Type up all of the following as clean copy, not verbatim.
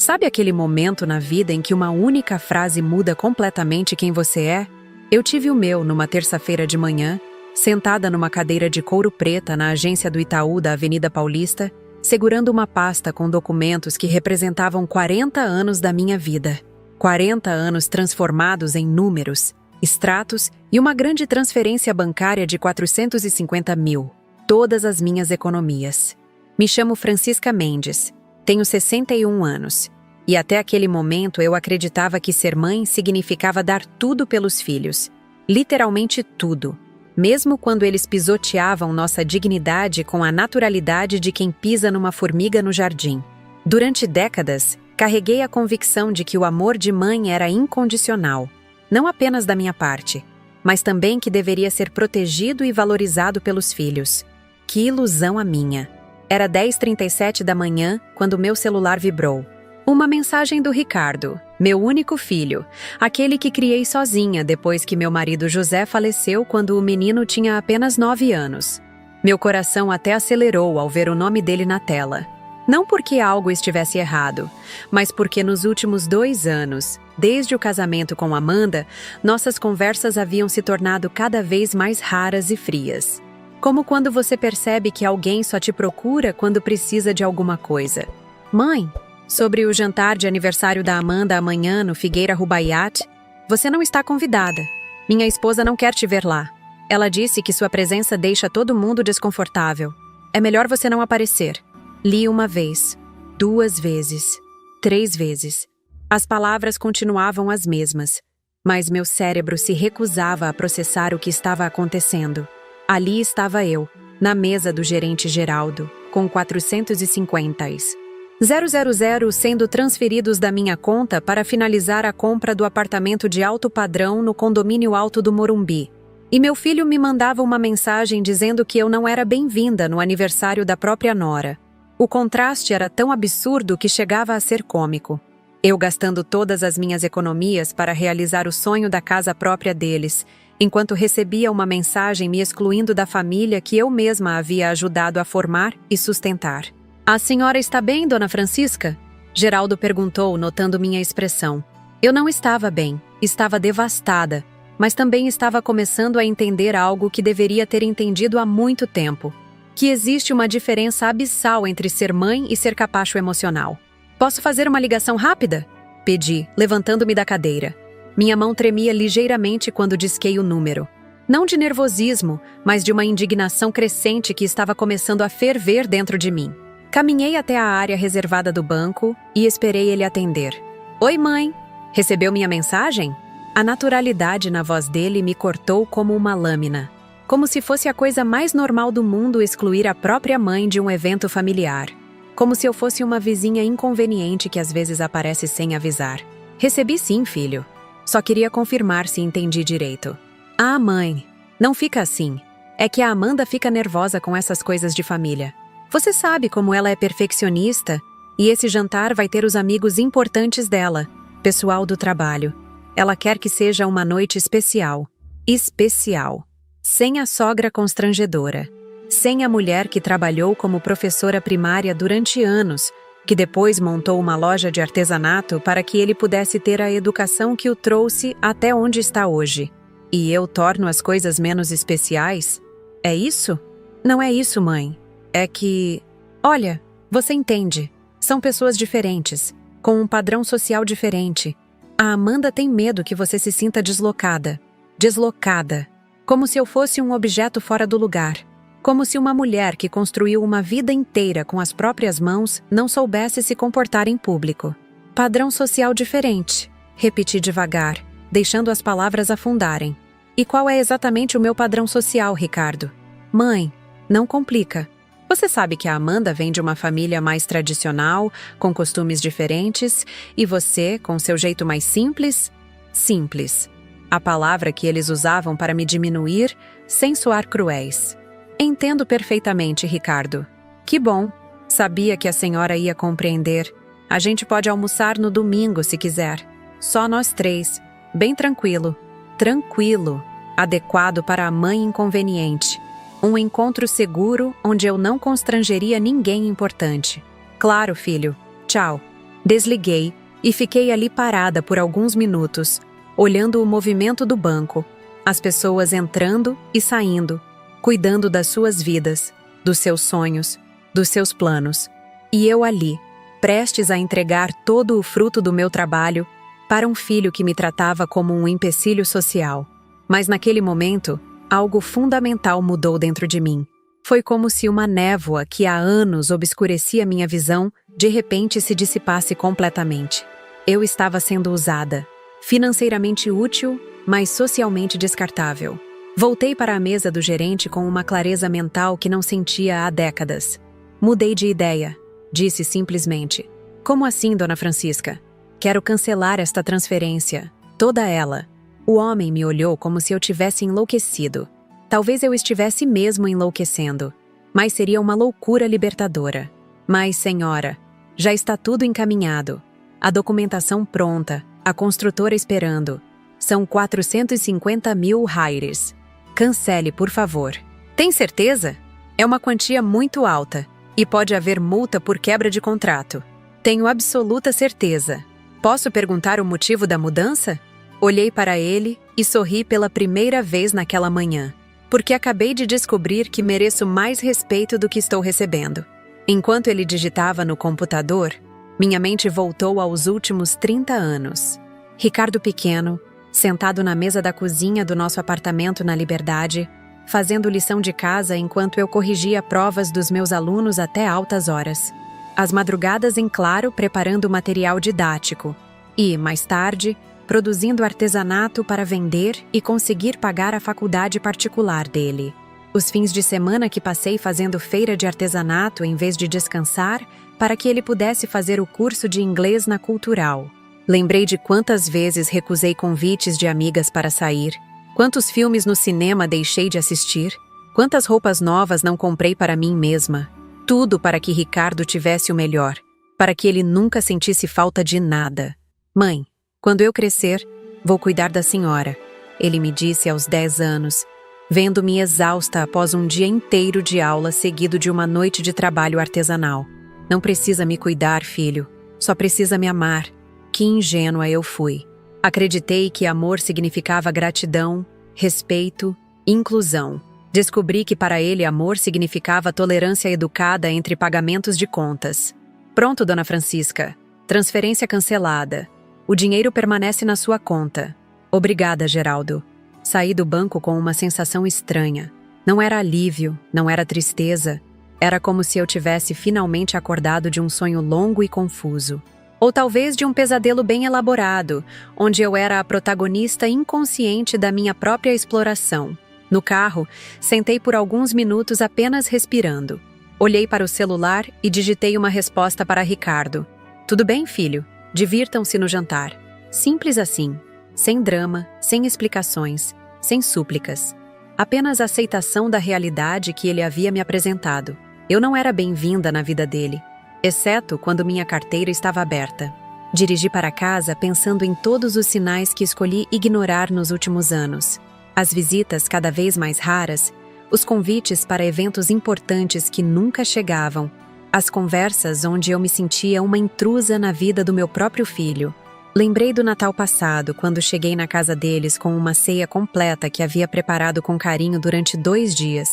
Sabe aquele momento na vida em que uma única frase muda completamente quem você é? Eu tive o meu numa terça-feira de manhã, sentada numa cadeira de couro preta na agência do Itaú da Avenida Paulista, segurando uma pasta com documentos que representavam 40 anos da minha vida. 40 anos transformados em números, extratos e uma grande transferência bancária de 450 mil. Todas as minhas economias. Me chamo Francisca Mendes, tenho 61 anos. E até aquele momento eu acreditava que ser mãe significava dar tudo pelos filhos. Literalmente tudo. Mesmo quando eles pisoteavam nossa dignidade com a naturalidade de quem pisa numa formiga no jardim. Durante décadas, carreguei a convicção de que o amor de mãe era incondicional. Não apenas da minha parte, mas também que deveria ser protegido e valorizado pelos filhos. Que ilusão a minha! Era 10h37 da manhã quando meu celular vibrou. Uma mensagem do Ricardo, meu único filho, aquele que criei sozinha depois que meu marido José faleceu quando o menino tinha apenas 9 anos. Meu coração até acelerou ao ver o nome dele na tela. Não porque algo estivesse errado, mas porque nos últimos 2 anos, desde o casamento com Amanda, nossas conversas haviam se tornado cada vez mais raras e frias. Como quando você percebe que alguém só te procura quando precisa de alguma coisa. Mãe, sobre o jantar de aniversário da Amanda amanhã no Figueira Rubaiyat, você não está convidada. Minha esposa não quer te ver lá. Ela disse que sua presença deixa todo mundo desconfortável. É melhor você não aparecer. Li 1 vez, 2 vezes, 3 vezes. As palavras continuavam as mesmas, mas meu cérebro se recusava a processar o que estava acontecendo. Ali estava eu, na mesa do gerente Geraldo, com 450 000 sendo transferidos da minha conta para finalizar a compra do apartamento de alto padrão no condomínio Alto do Morumbi. E meu filho me mandava uma mensagem dizendo que eu não era bem-vinda no aniversário da própria nora. O contraste era tão absurdo que chegava a ser cômico. Eu gastando todas as minhas economias para realizar o sonho da casa própria deles, enquanto recebia uma mensagem me excluindo da família que eu mesma havia ajudado a formar e sustentar. A senhora está bem, dona Francisca? Geraldo perguntou, notando minha expressão. Eu não estava bem, estava devastada, mas também estava começando a entender algo que deveria ter entendido há muito tempo. Que existe uma diferença abissal entre ser mãe e ser capacho emocional. Posso fazer uma ligação rápida? Pedi, levantando-me da cadeira. Minha mão tremia ligeiramente quando disquei o número. Não de nervosismo, mas de uma indignação crescente que estava começando a ferver dentro de mim. Caminhei até a área reservada do banco e esperei ele atender. Oi, mãe! Recebeu minha mensagem? A naturalidade na voz dele me cortou como uma lâmina. Como se fosse a coisa mais normal do mundo excluir a própria mãe de um evento familiar. Como se eu fosse uma vizinha inconveniente que às vezes aparece sem avisar. Recebi sim, filho. Só queria confirmar se entendi direito. Ah, mãe, não fica assim. É que a Amanda fica nervosa com essas coisas de família. Você sabe como ela é perfeccionista e esse jantar vai ter os amigos importantes dela, pessoal do trabalho. Ela quer que seja uma noite especial. Especial. Sem a sogra constrangedora. Sem a mulher que trabalhou como professora primária durante anos, que depois montou uma loja de artesanato para que ele pudesse ter a educação que o trouxe até onde está hoje. E eu torno as coisas menos especiais? É isso? Não é isso, mãe. É que... Olha, você entende. São pessoas diferentes, com um padrão social diferente. A Amanda tem medo que você se sinta deslocada. Deslocada. Como se eu fosse um objeto fora do lugar. Como se uma mulher que construiu uma vida inteira com as próprias mãos não soubesse se comportar em público. Padrão social diferente. Repeti devagar, deixando as palavras afundarem. E qual é exatamente o meu padrão social, Ricardo? Mãe, não complica. Você sabe que a Amanda vem de uma família mais tradicional, com costumes diferentes, e você, com seu jeito mais simples? Simples. A palavra que eles usavam para me diminuir, sem soar cruéis. Entendo perfeitamente, Ricardo. Que bom. Sabia que a senhora ia compreender. A gente pode almoçar no domingo, se quiser. Só nós 3. Bem tranquilo. Tranquilo. Adequado para a mãe inconveniente. Um encontro seguro onde eu não constrangeria ninguém importante. Claro, filho. Tchau. Desliguei e fiquei ali parada por alguns minutos, olhando o movimento do banco, as pessoas entrando e saindo, cuidando das suas vidas, dos seus sonhos, dos seus planos. E eu ali, prestes a entregar todo o fruto do meu trabalho para um filho que me tratava como um empecilho social. Mas naquele momento, algo fundamental mudou dentro de mim. Foi como se uma névoa que há anos obscurecia minha visão, de repente se dissipasse completamente. Eu estava sendo usada, financeiramente útil, mas socialmente descartável. Voltei para a mesa do gerente com uma clareza mental que não sentia há décadas. Mudei de ideia, disse simplesmente. Como assim, Dona Francisca? Quero cancelar esta transferência, toda ela. O homem me olhou como se eu tivesse enlouquecido. Talvez eu estivesse mesmo enlouquecendo, mas seria uma loucura libertadora. Mas, senhora, já está tudo encaminhado. A documentação pronta, a construtora esperando. São 450 mil reais. Cancele, por favor. Tem certeza? É uma quantia muito alta e pode haver multa por quebra de contrato. Tenho absoluta certeza. Posso perguntar o motivo da mudança? Olhei para ele e sorri pela primeira vez naquela manhã, porque acabei de descobrir que mereço mais respeito do que estou recebendo. Enquanto ele digitava no computador, minha mente voltou aos últimos 30 anos. Ricardo pequeno, sentado na mesa da cozinha do nosso apartamento na Liberdade, fazendo lição de casa enquanto eu corrigia provas dos meus alunos até altas horas. As madrugadas em claro preparando material didático e, mais tarde, produzindo artesanato para vender e conseguir pagar a faculdade particular dele. Os fins de semana que passei fazendo feira de artesanato em vez de descansar para que ele pudesse fazer o curso de inglês na Cultural. Lembrei de quantas vezes recusei convites de amigas para sair, quantos filmes no cinema deixei de assistir, quantas roupas novas não comprei para mim mesma. Tudo para que Ricardo tivesse o melhor, para que ele nunca sentisse falta de nada. Mãe, quando eu crescer, vou cuidar da senhora, ele me disse aos 10 anos, vendo-me exausta após um dia inteiro de aula seguido de uma noite de trabalho artesanal. Não precisa me cuidar, filho, só precisa me amar. Que ingênua eu fui. Acreditei que amor significava gratidão, respeito, inclusão. Descobri que para ele amor significava tolerância educada entre pagamentos de contas. Pronto, Dona Francisca. Transferência cancelada. O dinheiro permanece na sua conta. Obrigada, Geraldo. Saí do banco com uma sensação estranha. Não era alívio, não era tristeza. Era como se eu tivesse finalmente acordado de um sonho longo e confuso. Ou talvez de um pesadelo bem elaborado, onde eu era a protagonista inconsciente da minha própria exploração. No carro, sentei por alguns minutos apenas respirando. Olhei para o celular e digitei uma resposta para Ricardo. Tudo bem, filho? Divirtam-se no jantar. Simples assim. Sem drama, sem explicações, sem súplicas. Apenas a aceitação da realidade que ele havia me apresentado. Eu não era bem-vinda na vida dele, exceto quando minha carteira estava aberta. Dirigi para casa pensando em todos os sinais que escolhi ignorar nos últimos anos. As visitas cada vez mais raras, os convites para eventos importantes que nunca chegavam, as conversas onde eu me sentia uma intrusa na vida do meu próprio filho. Lembrei do Natal passado, quando cheguei na casa deles com uma ceia completa que havia preparado com carinho durante 2 dias.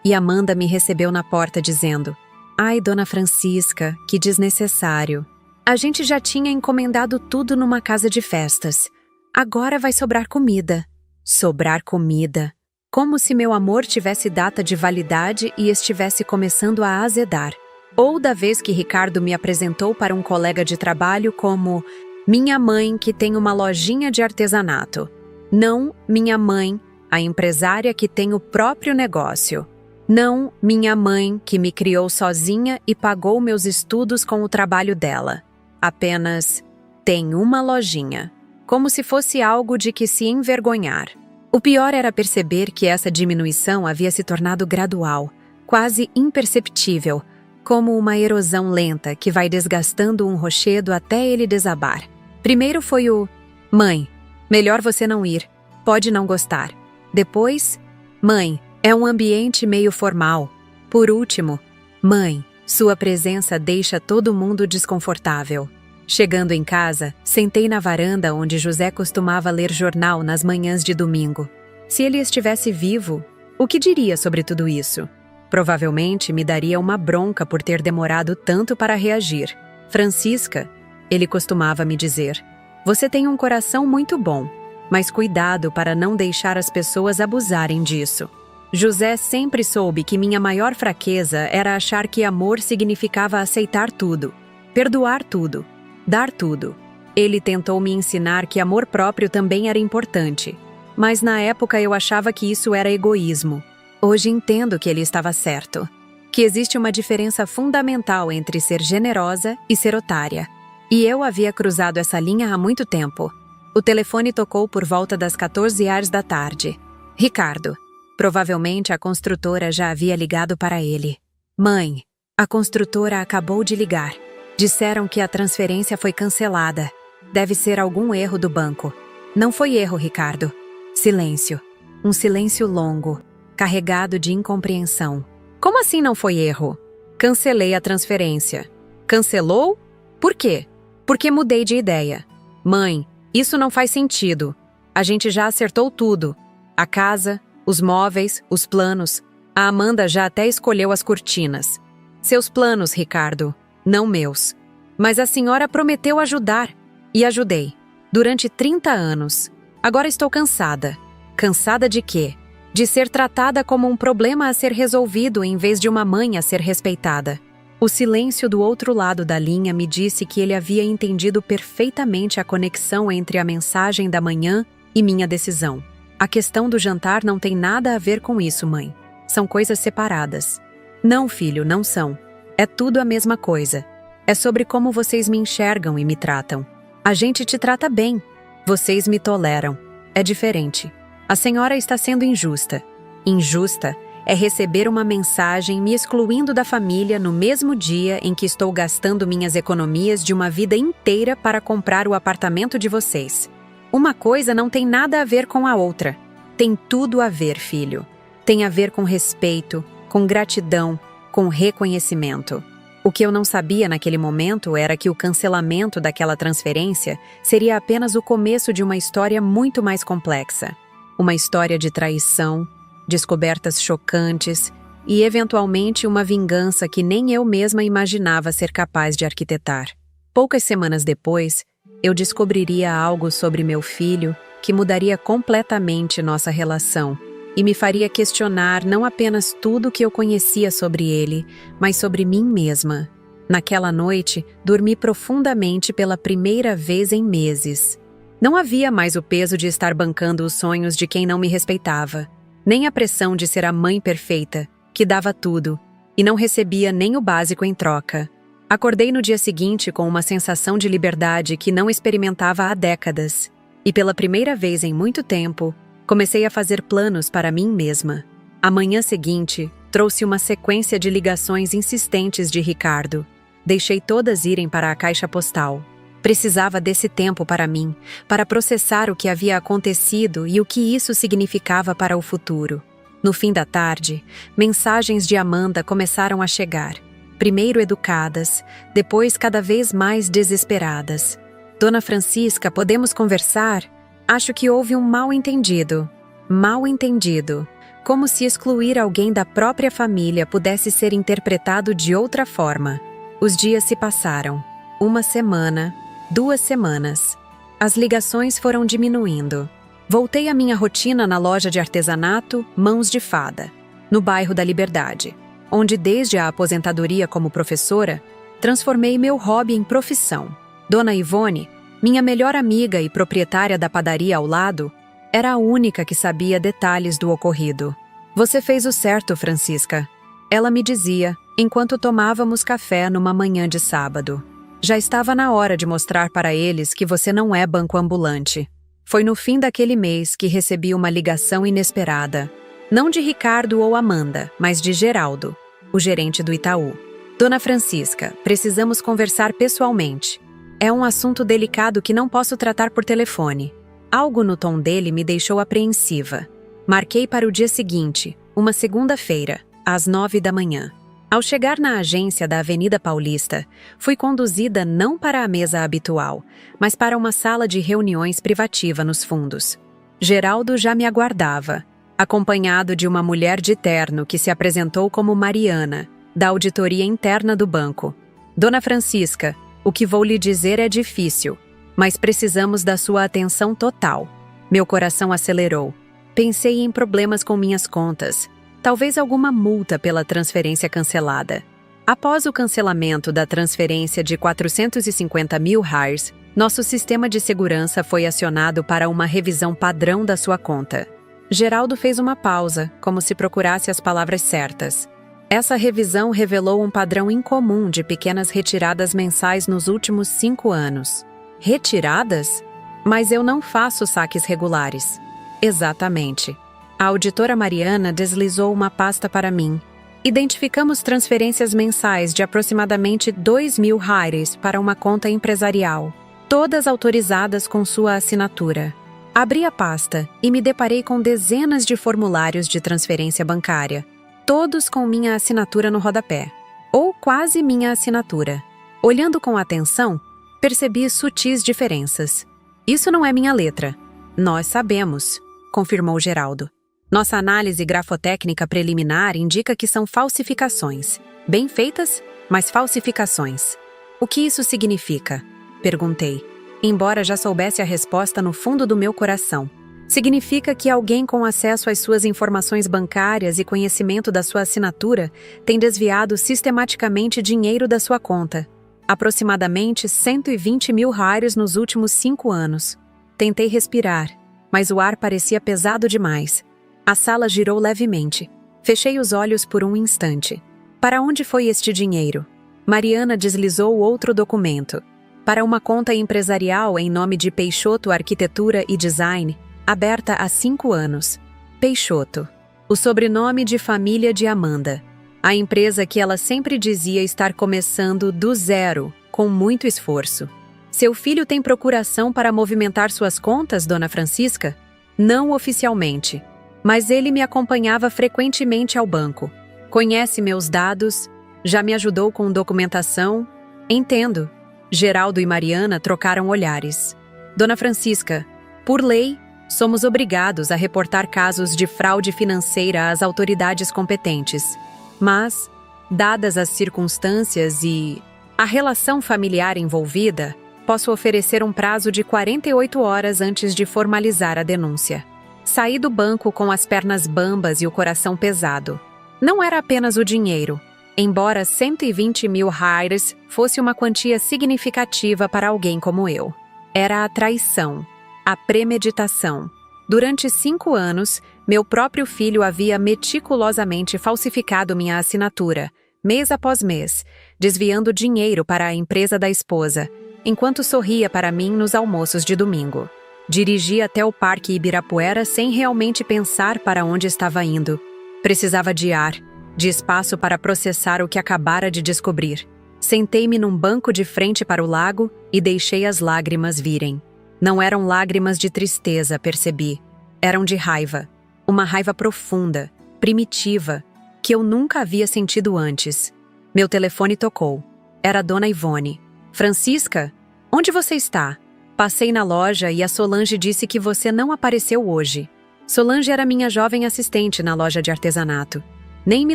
E Amanda me recebeu na porta dizendo: "Ai, Dona Francisca, que desnecessário. A gente já tinha encomendado tudo numa casa de festas. Agora vai sobrar comida." Sobrar comida. Como se meu amor tivesse data de validade e estivesse começando a azedar. Ou da vez que Ricardo me apresentou para um colega de trabalho como minha mãe que tem uma lojinha de artesanato. Não minha mãe, a empresária que tem o próprio negócio. Não minha mãe que me criou sozinha e pagou meus estudos com o trabalho dela. Apenas tem uma lojinha. Como se fosse algo de que se envergonhar. O pior era perceber que essa diminuição havia se tornado gradual, quase imperceptível, como uma erosão lenta que vai desgastando um rochedo até ele desabar. Primeiro foi o: "Mãe, melhor você não ir, pode não gostar." Depois: "Mãe, é um ambiente meio formal." Por último: "Mãe, sua presença deixa todo mundo desconfortável." Chegando em casa, sentei na varanda onde José costumava ler jornal nas manhãs de domingo. Se ele estivesse vivo, o que diria sobre tudo isso? Provavelmente me daria uma bronca por ter demorado tanto para reagir. Francisca, ele costumava me dizer, você tem um coração muito bom, mas cuidado para não deixar as pessoas abusarem disso. José sempre soube que minha maior fraqueza era achar que amor significava aceitar tudo, perdoar tudo, dar tudo. Ele tentou me ensinar que amor próprio também era importante, mas na época eu achava que isso era egoísmo. Hoje entendo que ele estava certo, que existe uma diferença fundamental entre ser generosa e ser otária. E eu havia cruzado essa linha há muito tempo. O telefone tocou por volta das 14 horas da tarde. Ricardo. Provavelmente a construtora já havia ligado para ele. Mãe, a construtora acabou de ligar. Disseram que a transferência foi cancelada. Deve ser algum erro do banco. Não foi erro, Ricardo. Silêncio. Um silêncio longo, carregado de incompreensão. Como assim não foi erro? Cancelei a transferência. Cancelou? Por quê? Porque mudei de ideia. Mãe, isso não faz sentido. A gente já acertou tudo. A casa, os móveis, os planos. A Amanda já até escolheu as cortinas. Seus planos, Ricardo, não meus. Mas a senhora prometeu ajudar. E ajudei. Durante 30 anos. Agora estou cansada. Cansada de quê? De ser tratada como um problema a ser resolvido em vez de uma mãe a ser respeitada. O silêncio do outro lado da linha me disse que ele havia entendido perfeitamente a conexão entre a mensagem da manhã e minha decisão. A questão do jantar não tem nada a ver com isso, mãe. São coisas separadas. Não, filho, não são. É tudo a mesma coisa. É sobre como vocês me enxergam e me tratam. A gente te trata bem. Vocês me toleram. É diferente. A senhora está sendo injusta. Injusta é receber uma mensagem me excluindo da família no mesmo dia em que estou gastando minhas economias de uma vida inteira para comprar o apartamento de vocês. Uma coisa não tem nada a ver com a outra. Tem tudo a ver, filho. Tem a ver com respeito, com gratidão, com reconhecimento. O que eu não sabia naquele momento era que o cancelamento daquela transferência seria apenas o começo de uma história muito mais complexa. Uma história de traição, descobertas chocantes e, eventualmente, uma vingança que nem eu mesma imaginava ser capaz de arquitetar. Poucas semanas depois, eu descobriria algo sobre meu filho que mudaria completamente nossa relação e me faria questionar não apenas tudo o que eu conhecia sobre ele, mas sobre mim mesma. Naquela noite, dormi profundamente pela primeira vez em meses. Não havia mais o peso de estar bancando os sonhos de quem não me respeitava, nem a pressão de ser a mãe perfeita, que dava tudo, e não recebia nem o básico em troca. Acordei no dia seguinte com uma sensação de liberdade que não experimentava há décadas, e pela primeira vez em muito tempo, comecei a fazer planos para mim mesma. A manhã seguinte, trouxe uma sequência de ligações insistentes de Ricardo. Deixei todas irem para a caixa postal. Precisava desse tempo para mim, para processar o que havia acontecido e o que isso significava para o futuro. No fim da tarde, mensagens de Amanda começaram a chegar. Primeiro educadas, depois cada vez mais desesperadas. Dona Francisca, podemos conversar? Acho que houve um mal-entendido. Mal-entendido. Como se excluir alguém da própria família pudesse ser interpretado de outra forma. Os dias se passaram. 1 semana, 2 semanas. As ligações foram diminuindo. Voltei à minha rotina na loja de artesanato Mãos de Fada, no bairro da Liberdade, onde desde a aposentadoria como professora, transformei meu hobby em profissão. Dona Ivone, minha melhor amiga e proprietária da padaria ao lado, era a única que sabia detalhes do ocorrido. Você fez o certo, Francisca. Ela me dizia, enquanto tomávamos café numa manhã de sábado. Já estava na hora de mostrar para eles que você não é banco ambulante. Foi no fim daquele mês que recebi uma ligação inesperada. Não de Ricardo ou Amanda, mas de Geraldo, o gerente do Itaú. Dona Francisca, precisamos conversar pessoalmente. É um assunto delicado que não posso tratar por telefone. Algo no tom dele me deixou apreensiva. Marquei para o dia seguinte, uma segunda-feira, às 9 da manhã. Ao chegar na agência da Avenida Paulista, fui conduzida não para a mesa habitual, mas para uma sala de reuniões privativa nos fundos. Geraldo já me aguardava, acompanhado de uma mulher de terno que se apresentou como Mariana, da auditoria interna do banco. Dona Francisca, o que vou lhe dizer é difícil, mas precisamos da sua atenção total. Meu coração acelerou. Pensei em problemas com minhas contas, talvez alguma multa pela transferência cancelada. Após o cancelamento da transferência de 450 mil reais, nosso sistema de segurança foi acionado para uma revisão padrão da sua conta. Geraldo fez uma pausa, como se procurasse as palavras certas. Essa revisão revelou um padrão incomum de pequenas retiradas mensais nos últimos 5 anos. Retiradas? Mas eu não faço saques regulares. Exatamente. A auditora Mariana deslizou uma pasta para mim. Identificamos transferências mensais de aproximadamente 2.000 reais para uma conta empresarial, todas autorizadas com sua assinatura. Abri a pasta e me deparei com dezenas de formulários de transferência bancária, todos com minha assinatura no rodapé, ou quase minha assinatura. Olhando com atenção, percebi sutis diferenças. Isso não é minha letra. Nós sabemos, confirmou Geraldo. Nossa análise grafotécnica preliminar indica que são falsificações. Bem feitas, mas falsificações. O que isso significa? Perguntei, embora já soubesse a resposta no fundo do meu coração. Significa que alguém com acesso às suas informações bancárias e conhecimento da sua assinatura tem desviado sistematicamente dinheiro da sua conta. Aproximadamente 120 mil reais nos últimos 5 anos. Tentei respirar, mas o ar parecia pesado demais. A sala girou levemente. Fechei os olhos por um instante. Para onde foi este dinheiro? Mariana deslizou outro documento. Para uma conta empresarial em nome de Peixoto Arquitetura e Design, aberta há 5 anos. Peixoto, o sobrenome de família de Amanda. A empresa que ela sempre dizia estar começando do zero, com muito esforço. Seu filho tem procuração para movimentar suas contas, Dona Francisca? Não oficialmente, mas ele me acompanhava frequentemente ao banco. Conhece meus dados, já me ajudou com documentação. Entendo. Geraldo e Mariana trocaram olhares. Dona Francisca, por lei, somos obrigados a reportar casos de fraude financeira às autoridades competentes. Mas, dadas as circunstâncias e a relação familiar envolvida, posso oferecer um prazo de 48 horas antes de formalizar a denúncia. Saí do banco com as pernas bambas e o coração pesado. Não era apenas o dinheiro. Embora 120 mil reais fosse uma quantia significativa para alguém como eu. Era a traição, a premeditação. Durante 5 anos, meu próprio filho havia meticulosamente falsificado minha assinatura, mês após mês, desviando dinheiro para a empresa da esposa, enquanto sorria para mim nos almoços de domingo. Dirigi até o Parque Ibirapuera sem realmente pensar para onde estava indo. Precisava de ar, de espaço para processar o que acabara de descobrir. Sentei-me num banco de frente para o lago e deixei as lágrimas virem. Não eram lágrimas de tristeza, percebi. Eram de raiva. Uma raiva profunda, primitiva, que eu nunca havia sentido antes. Meu telefone tocou. Era a Dona Ivone. Francisca, onde você está? Passei na loja e a Solange disse que você não apareceu hoje. Solange era minha jovem assistente na loja de artesanato. Nem me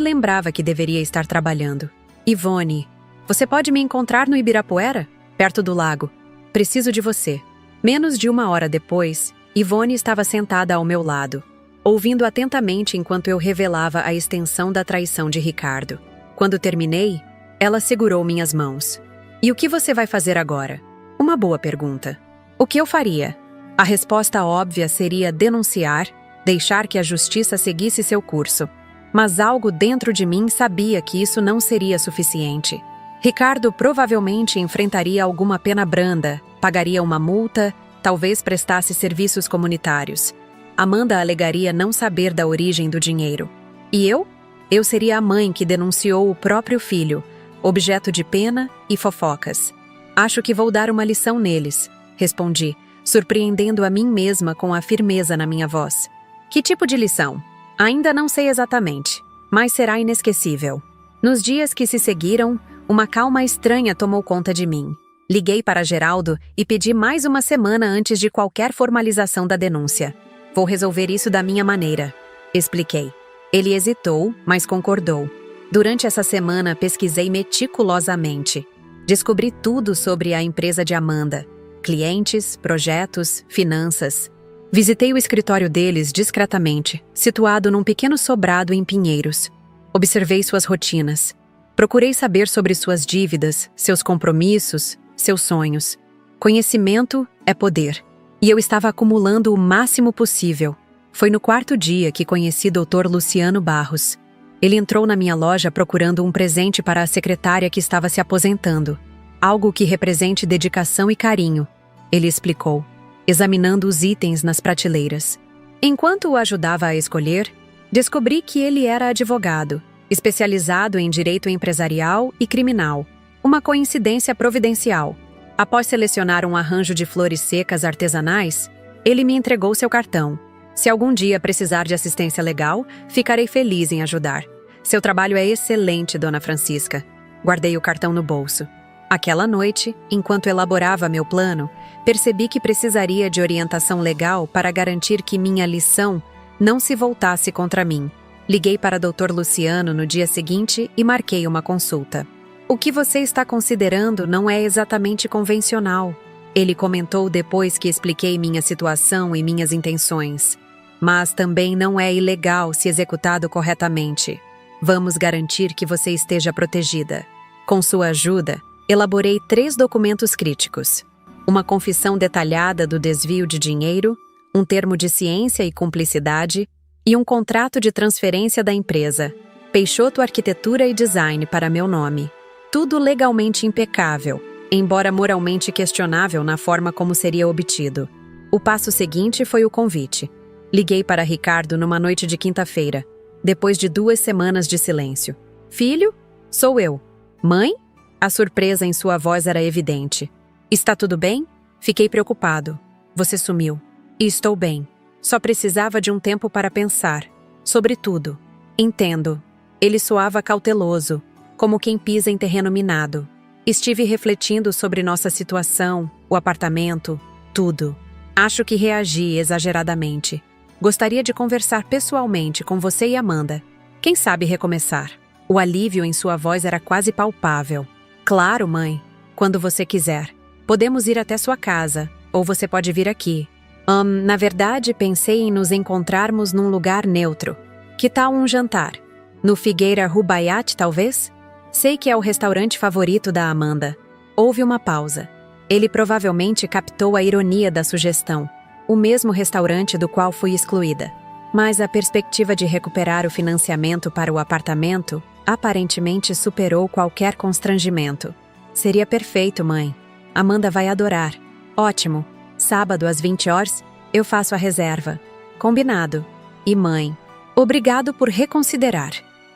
lembrava que deveria estar trabalhando. Ivone, você pode me encontrar no Ibirapuera? Perto do lago. Preciso de você. Menos de 1 hora depois, Ivone estava sentada ao meu lado, ouvindo atentamente enquanto eu revelava a extensão da traição de Ricardo. Quando terminei, ela segurou minhas mãos. E o que você vai fazer agora? Uma boa pergunta. O que eu faria? A resposta óbvia seria denunciar, deixar que a justiça seguisse seu curso. Mas algo dentro de mim sabia que isso não seria suficiente. Ricardo provavelmente enfrentaria alguma pena branda, pagaria uma multa, talvez prestasse serviços comunitários. Amanda alegaria não saber da origem do dinheiro. E eu? Eu seria a mãe que denunciou o próprio filho, objeto de pena e fofocas. Acho que vou dar uma lição neles, respondi, surpreendendo a mim mesma com a firmeza na minha voz. Que tipo de lição? Ainda não sei exatamente, mas será inesquecível. Nos dias que se seguiram, uma calma estranha tomou conta de mim. Liguei para Geraldo e pedi mais uma semana antes de qualquer formalização da denúncia. Vou resolver isso da minha maneira, expliquei. Ele hesitou, mas concordou. Durante essa semana, pesquisei meticulosamente. Descobri tudo sobre a empresa de Amanda: clientes, projetos, finanças. Visitei o escritório deles discretamente, situado num pequeno sobrado em Pinheiros. Observei suas rotinas. Procurei saber sobre suas dívidas, seus compromissos, seus sonhos. Conhecimento é poder. E eu estava acumulando o máximo possível. Foi no quarto dia que conheci Dr. Luciano Barros. Ele entrou na minha loja procurando um presente para a secretária que estava se aposentando. Algo que represente dedicação e carinho, ele explicou, examinando os itens nas prateleiras. Enquanto o ajudava a escolher, descobri que ele era advogado, especializado em direito empresarial e criminal. Uma coincidência providencial. Após selecionar um arranjo de flores secas artesanais, ele me entregou seu cartão. Se algum dia precisar de assistência legal, ficarei feliz em ajudar. Seu trabalho é excelente, Dona Francisca. Guardei o cartão no bolso. Aquela noite, enquanto elaborava meu plano, percebi que precisaria de orientação legal para garantir que minha lição não se voltasse contra mim. Liguei para Dr. Luciano no dia seguinte e marquei uma consulta. O que você está considerando não é exatamente convencional, ele comentou depois que expliquei minha situação e minhas intenções. Mas também não é ilegal se executado corretamente. Vamos garantir que você esteja protegida. Com sua ajuda, elaborei 3 documentos críticos: uma confissão detalhada do desvio de dinheiro, um termo de ciência e cumplicidade e um contrato de transferência da empresa, Peixoto Arquitetura e Design, para meu nome. Tudo legalmente impecável, embora moralmente questionável na forma como seria obtido. O passo seguinte foi o convite. Liguei para Ricardo numa noite de quinta-feira, depois de 2 semanas de silêncio. Filho? Sou eu. Mãe? A surpresa em sua voz era evidente. Está tudo bem? Fiquei preocupado. Você sumiu. E estou bem. Só precisava de um tempo para pensar. Sobre tudo. Entendo. Ele soava cauteloso, como quem pisa em terreno minado. Estive refletindo sobre nossa situação, o apartamento, tudo. Acho que reagi exageradamente. Gostaria de conversar pessoalmente com você e Amanda. Quem sabe recomeçar? O alívio em sua voz era quase palpável. Claro, mãe. Quando você quiser. Podemos ir até sua casa, ou você pode vir aqui. Na verdade, pensei em nos encontrarmos num lugar neutro. Que tal um jantar? No Figueira Rubaiyat, talvez? Sei que é o restaurante favorito da Amanda. Houve uma pausa. Ele provavelmente captou a ironia da sugestão. O mesmo restaurante do qual fui excluída. Mas a perspectiva de recuperar o financiamento para o apartamento aparentemente superou qualquer constrangimento. Seria perfeito, mãe. Amanda vai adorar. Ótimo. Sábado às 20 horas, eu faço a reserva. Combinado. E mãe, obrigado por reconsiderar.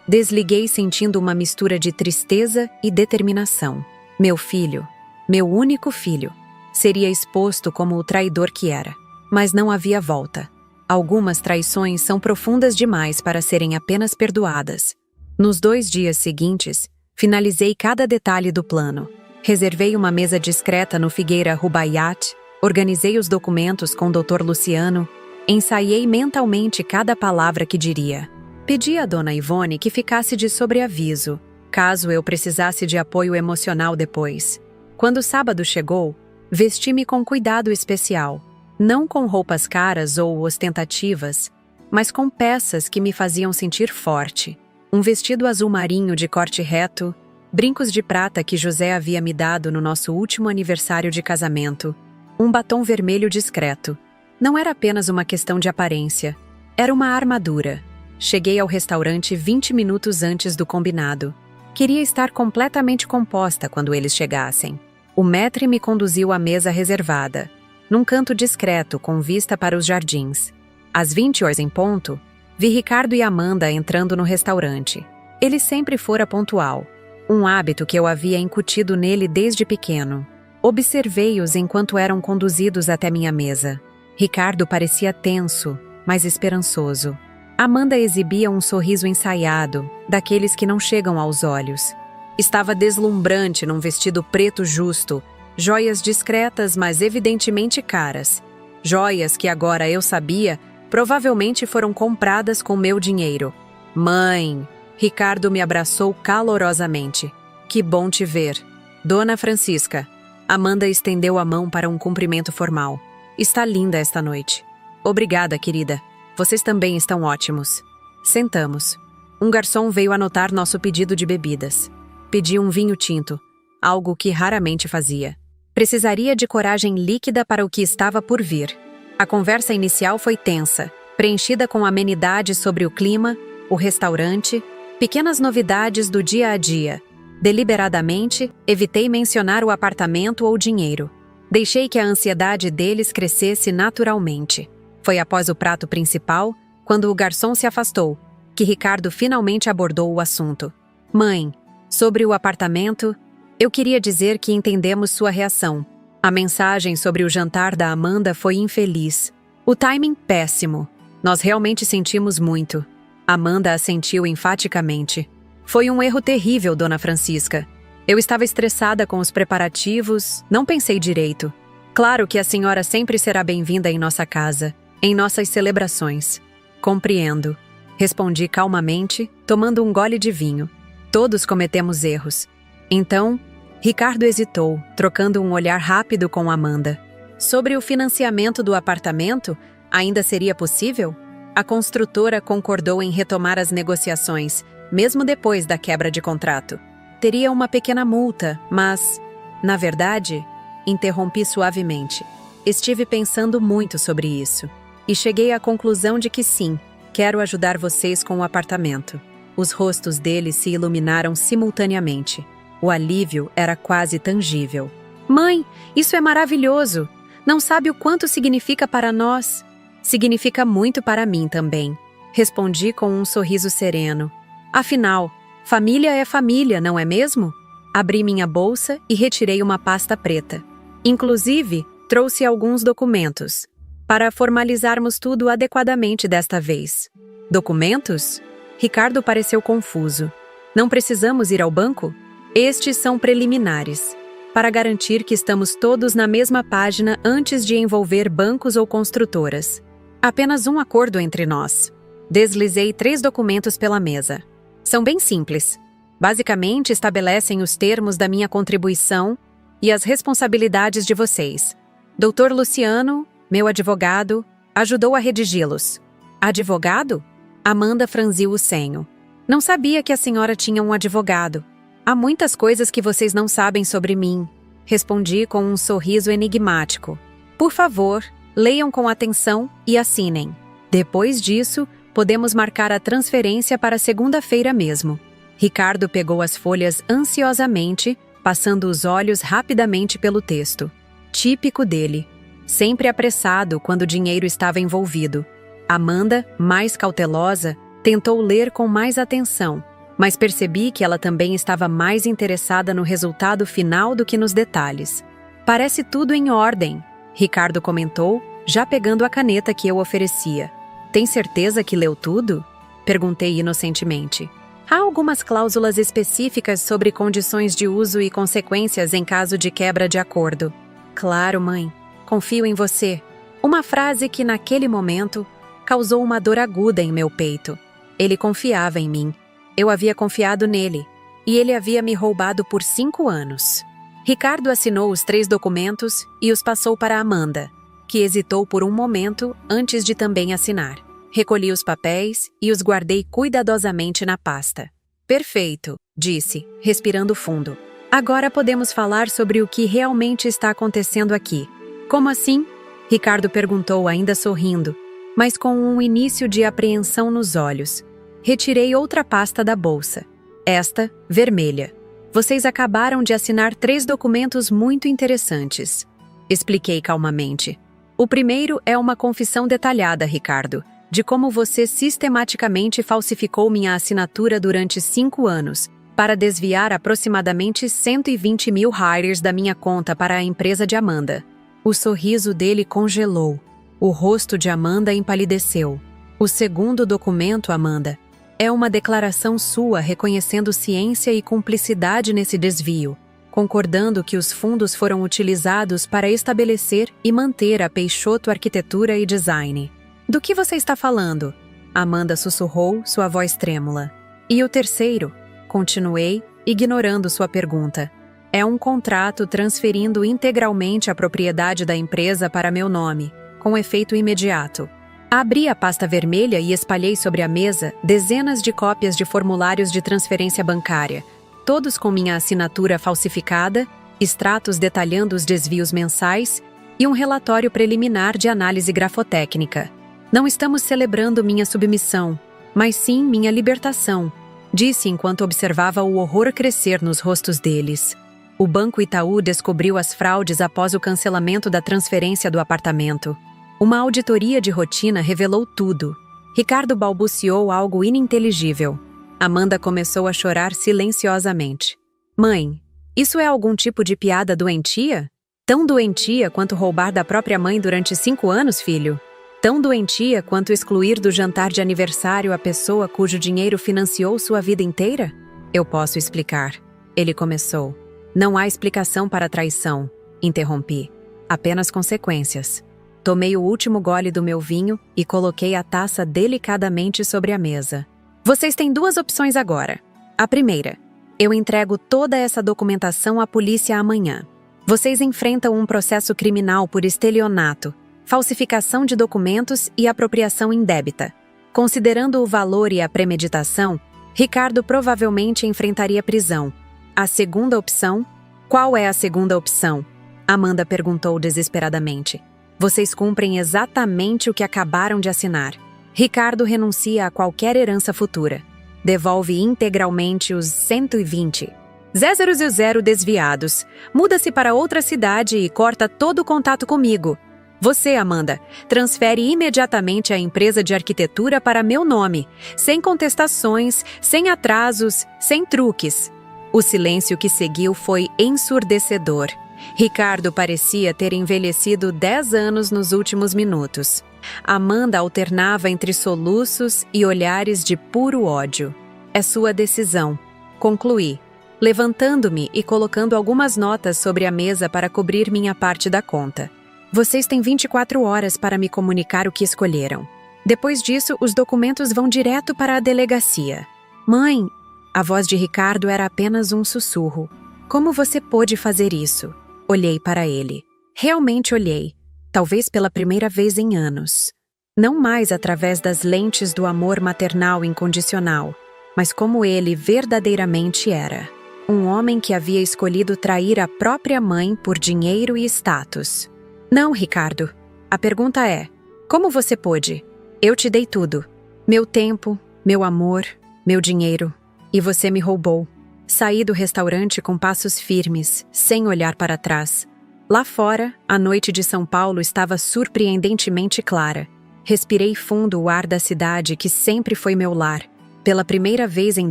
Desliguei sentindo uma mistura de tristeza e determinação. Meu filho, meu único filho, seria exposto como o traidor que era. Mas não havia volta. Algumas traições são profundas demais para serem apenas perdoadas. Nos 2 dias seguintes, finalizei cada detalhe do plano. Reservei uma mesa discreta no Figueira Rubaiyat, organizei os documentos com o Dr. Luciano, ensaiei mentalmente cada palavra que diria. Pedi à dona Ivone que ficasse de sobreaviso, caso eu precisasse de apoio emocional depois. Quando o sábado chegou, vesti-me com cuidado especial. Não com roupas caras ou ostentativas, mas com peças que me faziam sentir forte. Um vestido azul marinho de corte reto, brincos de prata que José havia me dado no nosso último aniversário de casamento, um batom vermelho discreto. Não era apenas uma questão de aparência, era uma armadura. Cheguei ao restaurante 20 minutos antes do combinado. Queria estar completamente composta quando eles chegassem. O maître me conduziu à mesa reservada, num canto discreto com vista para os jardins. Às 20 horas em ponto, vi Ricardo e Amanda entrando no restaurante. Ele sempre fora pontual, um hábito que eu havia incutido nele desde pequeno. Observei-os enquanto eram conduzidos até minha mesa. Ricardo parecia tenso, mas esperançoso. Amanda exibia um sorriso ensaiado, daqueles que não chegam aos olhos. Estava deslumbrante num vestido preto justo, joias discretas, mas evidentemente caras. Joias que agora eu sabia, provavelmente foram compradas com meu dinheiro. Mãe! Ricardo me abraçou calorosamente. Que bom te ver. Dona Francisca. Amanda estendeu a mão para um cumprimento formal. Está linda esta noite. Obrigada, querida. Vocês também estão ótimos. Sentamos. Um garçom veio anotar nosso pedido de bebidas. Pedi um vinho tinto, algo que raramente fazia. Precisaria de coragem líquida para o que estava por vir. A conversa inicial foi tensa, preenchida com amenidades sobre o clima, o restaurante, pequenas novidades do dia a dia. Deliberadamente, evitei mencionar o apartamento ou dinheiro. Deixei que a ansiedade deles crescesse naturalmente. Foi após o prato principal, quando o garçom se afastou, que Ricardo finalmente abordou o assunto. Mãe, sobre o apartamento, eu queria dizer que entendemos sua reação. A mensagem sobre o jantar da Amanda foi infeliz. O timing péssimo. Nós realmente sentimos muito. Amanda assentiu enfaticamente. Foi um erro terrível, Dona Francisca. Eu estava estressada com os preparativos, não pensei direito. Claro que a senhora sempre será bem-vinda em nossa casa, em nossas celebrações. Compreendo. Respondi calmamente, tomando um gole de vinho. Todos cometemos erros. Então, Ricardo hesitou, trocando um olhar rápido com Amanda. Sobre o financiamento do apartamento, ainda seria possível? A construtora concordou em retomar as negociações, mesmo depois da quebra de contrato. Teria uma pequena multa, mas, na verdade, interrompi suavemente. Estive pensando muito sobre isso. E cheguei à conclusão de que sim, quero ajudar vocês com o apartamento. Os rostos deles se iluminaram simultaneamente. O alívio era quase tangível. Mãe, isso é maravilhoso! Não sabe o quanto significa para nós? Significa muito para mim também. Respondi com um sorriso sereno. Afinal, família é família, não é mesmo? Abri minha bolsa e retirei uma pasta preta. Inclusive, trouxe alguns documentos, para formalizarmos tudo adequadamente desta vez. Documentos? Ricardo pareceu confuso. Não precisamos ir ao banco? Estes são preliminares, para garantir que estamos todos na mesma página antes de envolver bancos ou construtoras. Apenas um acordo entre nós. Deslizei 3 documentos pela mesa. São bem simples. Basicamente, estabelecem os termos da minha contribuição e as responsabilidades de vocês. Dr. Luciano, meu advogado, ajudou a redigi-los. Advogado? Amanda franziu o senho. Não sabia que a senhora tinha um advogado. Há muitas coisas que vocês não sabem sobre mim. Respondi com um sorriso enigmático. Por favor, leiam com atenção e assinem. Depois disso, podemos marcar a transferência para segunda-feira mesmo. Ricardo pegou as folhas ansiosamente, passando os olhos rapidamente pelo texto. Típico dele. Sempre apressado quando o dinheiro estava envolvido. Amanda, mais cautelosa, tentou ler com mais atenção, mas percebi que ela também estava mais interessada no resultado final do que nos detalhes. Parece tudo em ordem, Ricardo comentou, já pegando a caneta que eu oferecia. Tem certeza que leu tudo? Perguntei inocentemente. Há algumas cláusulas específicas sobre condições de uso e consequências em caso de quebra de acordo. Claro, mãe. Confio em você. Uma frase que, naquele momento, causou uma dor aguda em meu peito. Ele confiava em mim. Eu havia confiado nele. E ele havia me roubado por 5 anos. Ricardo assinou os 3 documentos e os passou para Amanda, que hesitou por um momento antes de também assinar. Recolhi os papéis e os guardei cuidadosamente na pasta. Perfeito, disse, respirando fundo. Agora podemos falar sobre o que realmente está acontecendo aqui. Como assim? Ricardo perguntou, ainda sorrindo, mas com um início de apreensão nos olhos. Retirei outra pasta da bolsa. Esta, vermelha. Vocês acabaram de assinar 3 documentos muito interessantes. Expliquei calmamente. O primeiro é uma confissão detalhada, Ricardo, de como você sistematicamente falsificou minha assinatura durante 5 anos, para desviar aproximadamente 120 mil hires da minha conta para a empresa de Amanda. O sorriso dele congelou. O rosto de Amanda empalideceu. O segundo documento, Amanda, é uma declaração sua reconhecendo ciência e cumplicidade nesse desvio, concordando que os fundos foram utilizados para estabelecer e manter a Peixoto Arquitetura e Design. Do que você está falando? Amanda sussurrou, sua voz trêmula. E o terceiro? Continuei, ignorando sua pergunta. É um contrato transferindo integralmente a propriedade da empresa para meu nome, com efeito imediato. Abri a pasta vermelha e espalhei sobre a mesa dezenas de cópias de formulários de transferência bancária, todos com minha assinatura falsificada, extratos detalhando os desvios mensais e um relatório preliminar de análise grafotécnica. Não estamos celebrando minha submissão, mas sim minha libertação, disse enquanto observava o horror crescer nos rostos deles. O Banco Itaú descobriu as fraudes após o cancelamento da transferência do apartamento. Uma auditoria de rotina revelou tudo. Ricardo balbuciou algo ininteligível. Amanda começou a chorar silenciosamente. Mãe, isso é algum tipo de piada doentia? Tão doentia quanto roubar da própria mãe durante 5 anos, filho? Tão doentia quanto excluir do jantar de aniversário a pessoa cujo dinheiro financiou sua vida inteira? Eu posso explicar. Ele começou. Não há explicação para a traição, interrompi. Apenas consequências. Tomei o último gole do meu vinho e coloquei a taça delicadamente sobre a mesa. Vocês têm 2 opções agora. A primeira, eu entrego toda essa documentação à polícia amanhã. Vocês enfrentam um processo criminal por estelionato, falsificação de documentos e apropriação indébita. Considerando o valor e a premeditação, Ricardo provavelmente enfrentaria prisão. A segunda opção? Qual é a segunda opção? Amanda perguntou desesperadamente. Vocês cumprem exatamente o que acabaram de assinar. Ricardo renuncia a qualquer herança futura. Devolve integralmente os 120. 000 desviados. Muda-se para outra cidade e corta todo o contato comigo. Você, Amanda, transfere imediatamente a empresa de arquitetura para meu nome, sem contestações, sem atrasos, sem truques. O silêncio que seguiu foi ensurdecedor. Ricardo parecia ter envelhecido 10 anos nos últimos minutos. Amanda alternava entre soluços e olhares de puro ódio. É sua decisão, concluí, levantando-me e colocando algumas notas sobre a mesa para cobrir minha parte da conta. Vocês têm 24 horas para me comunicar o que escolheram. Depois disso, os documentos vão direto para a delegacia. Mãe, a voz de Ricardo era apenas um sussurro. Como você pôde fazer isso? Olhei para ele. Realmente olhei, talvez pela primeira vez em anos. Não mais através das lentes do amor maternal incondicional, mas como ele verdadeiramente era. Um homem que havia escolhido trair a própria mãe por dinheiro e status. Não, Ricardo. A pergunta é, como você pôde? Eu te dei tudo. Meu tempo, meu amor, meu dinheiro. E você me roubou. Saí do restaurante com passos firmes, sem olhar para trás. Lá fora, a noite de São Paulo estava surpreendentemente clara. Respirei fundo o ar da cidade que sempre foi meu lar. Pela primeira vez em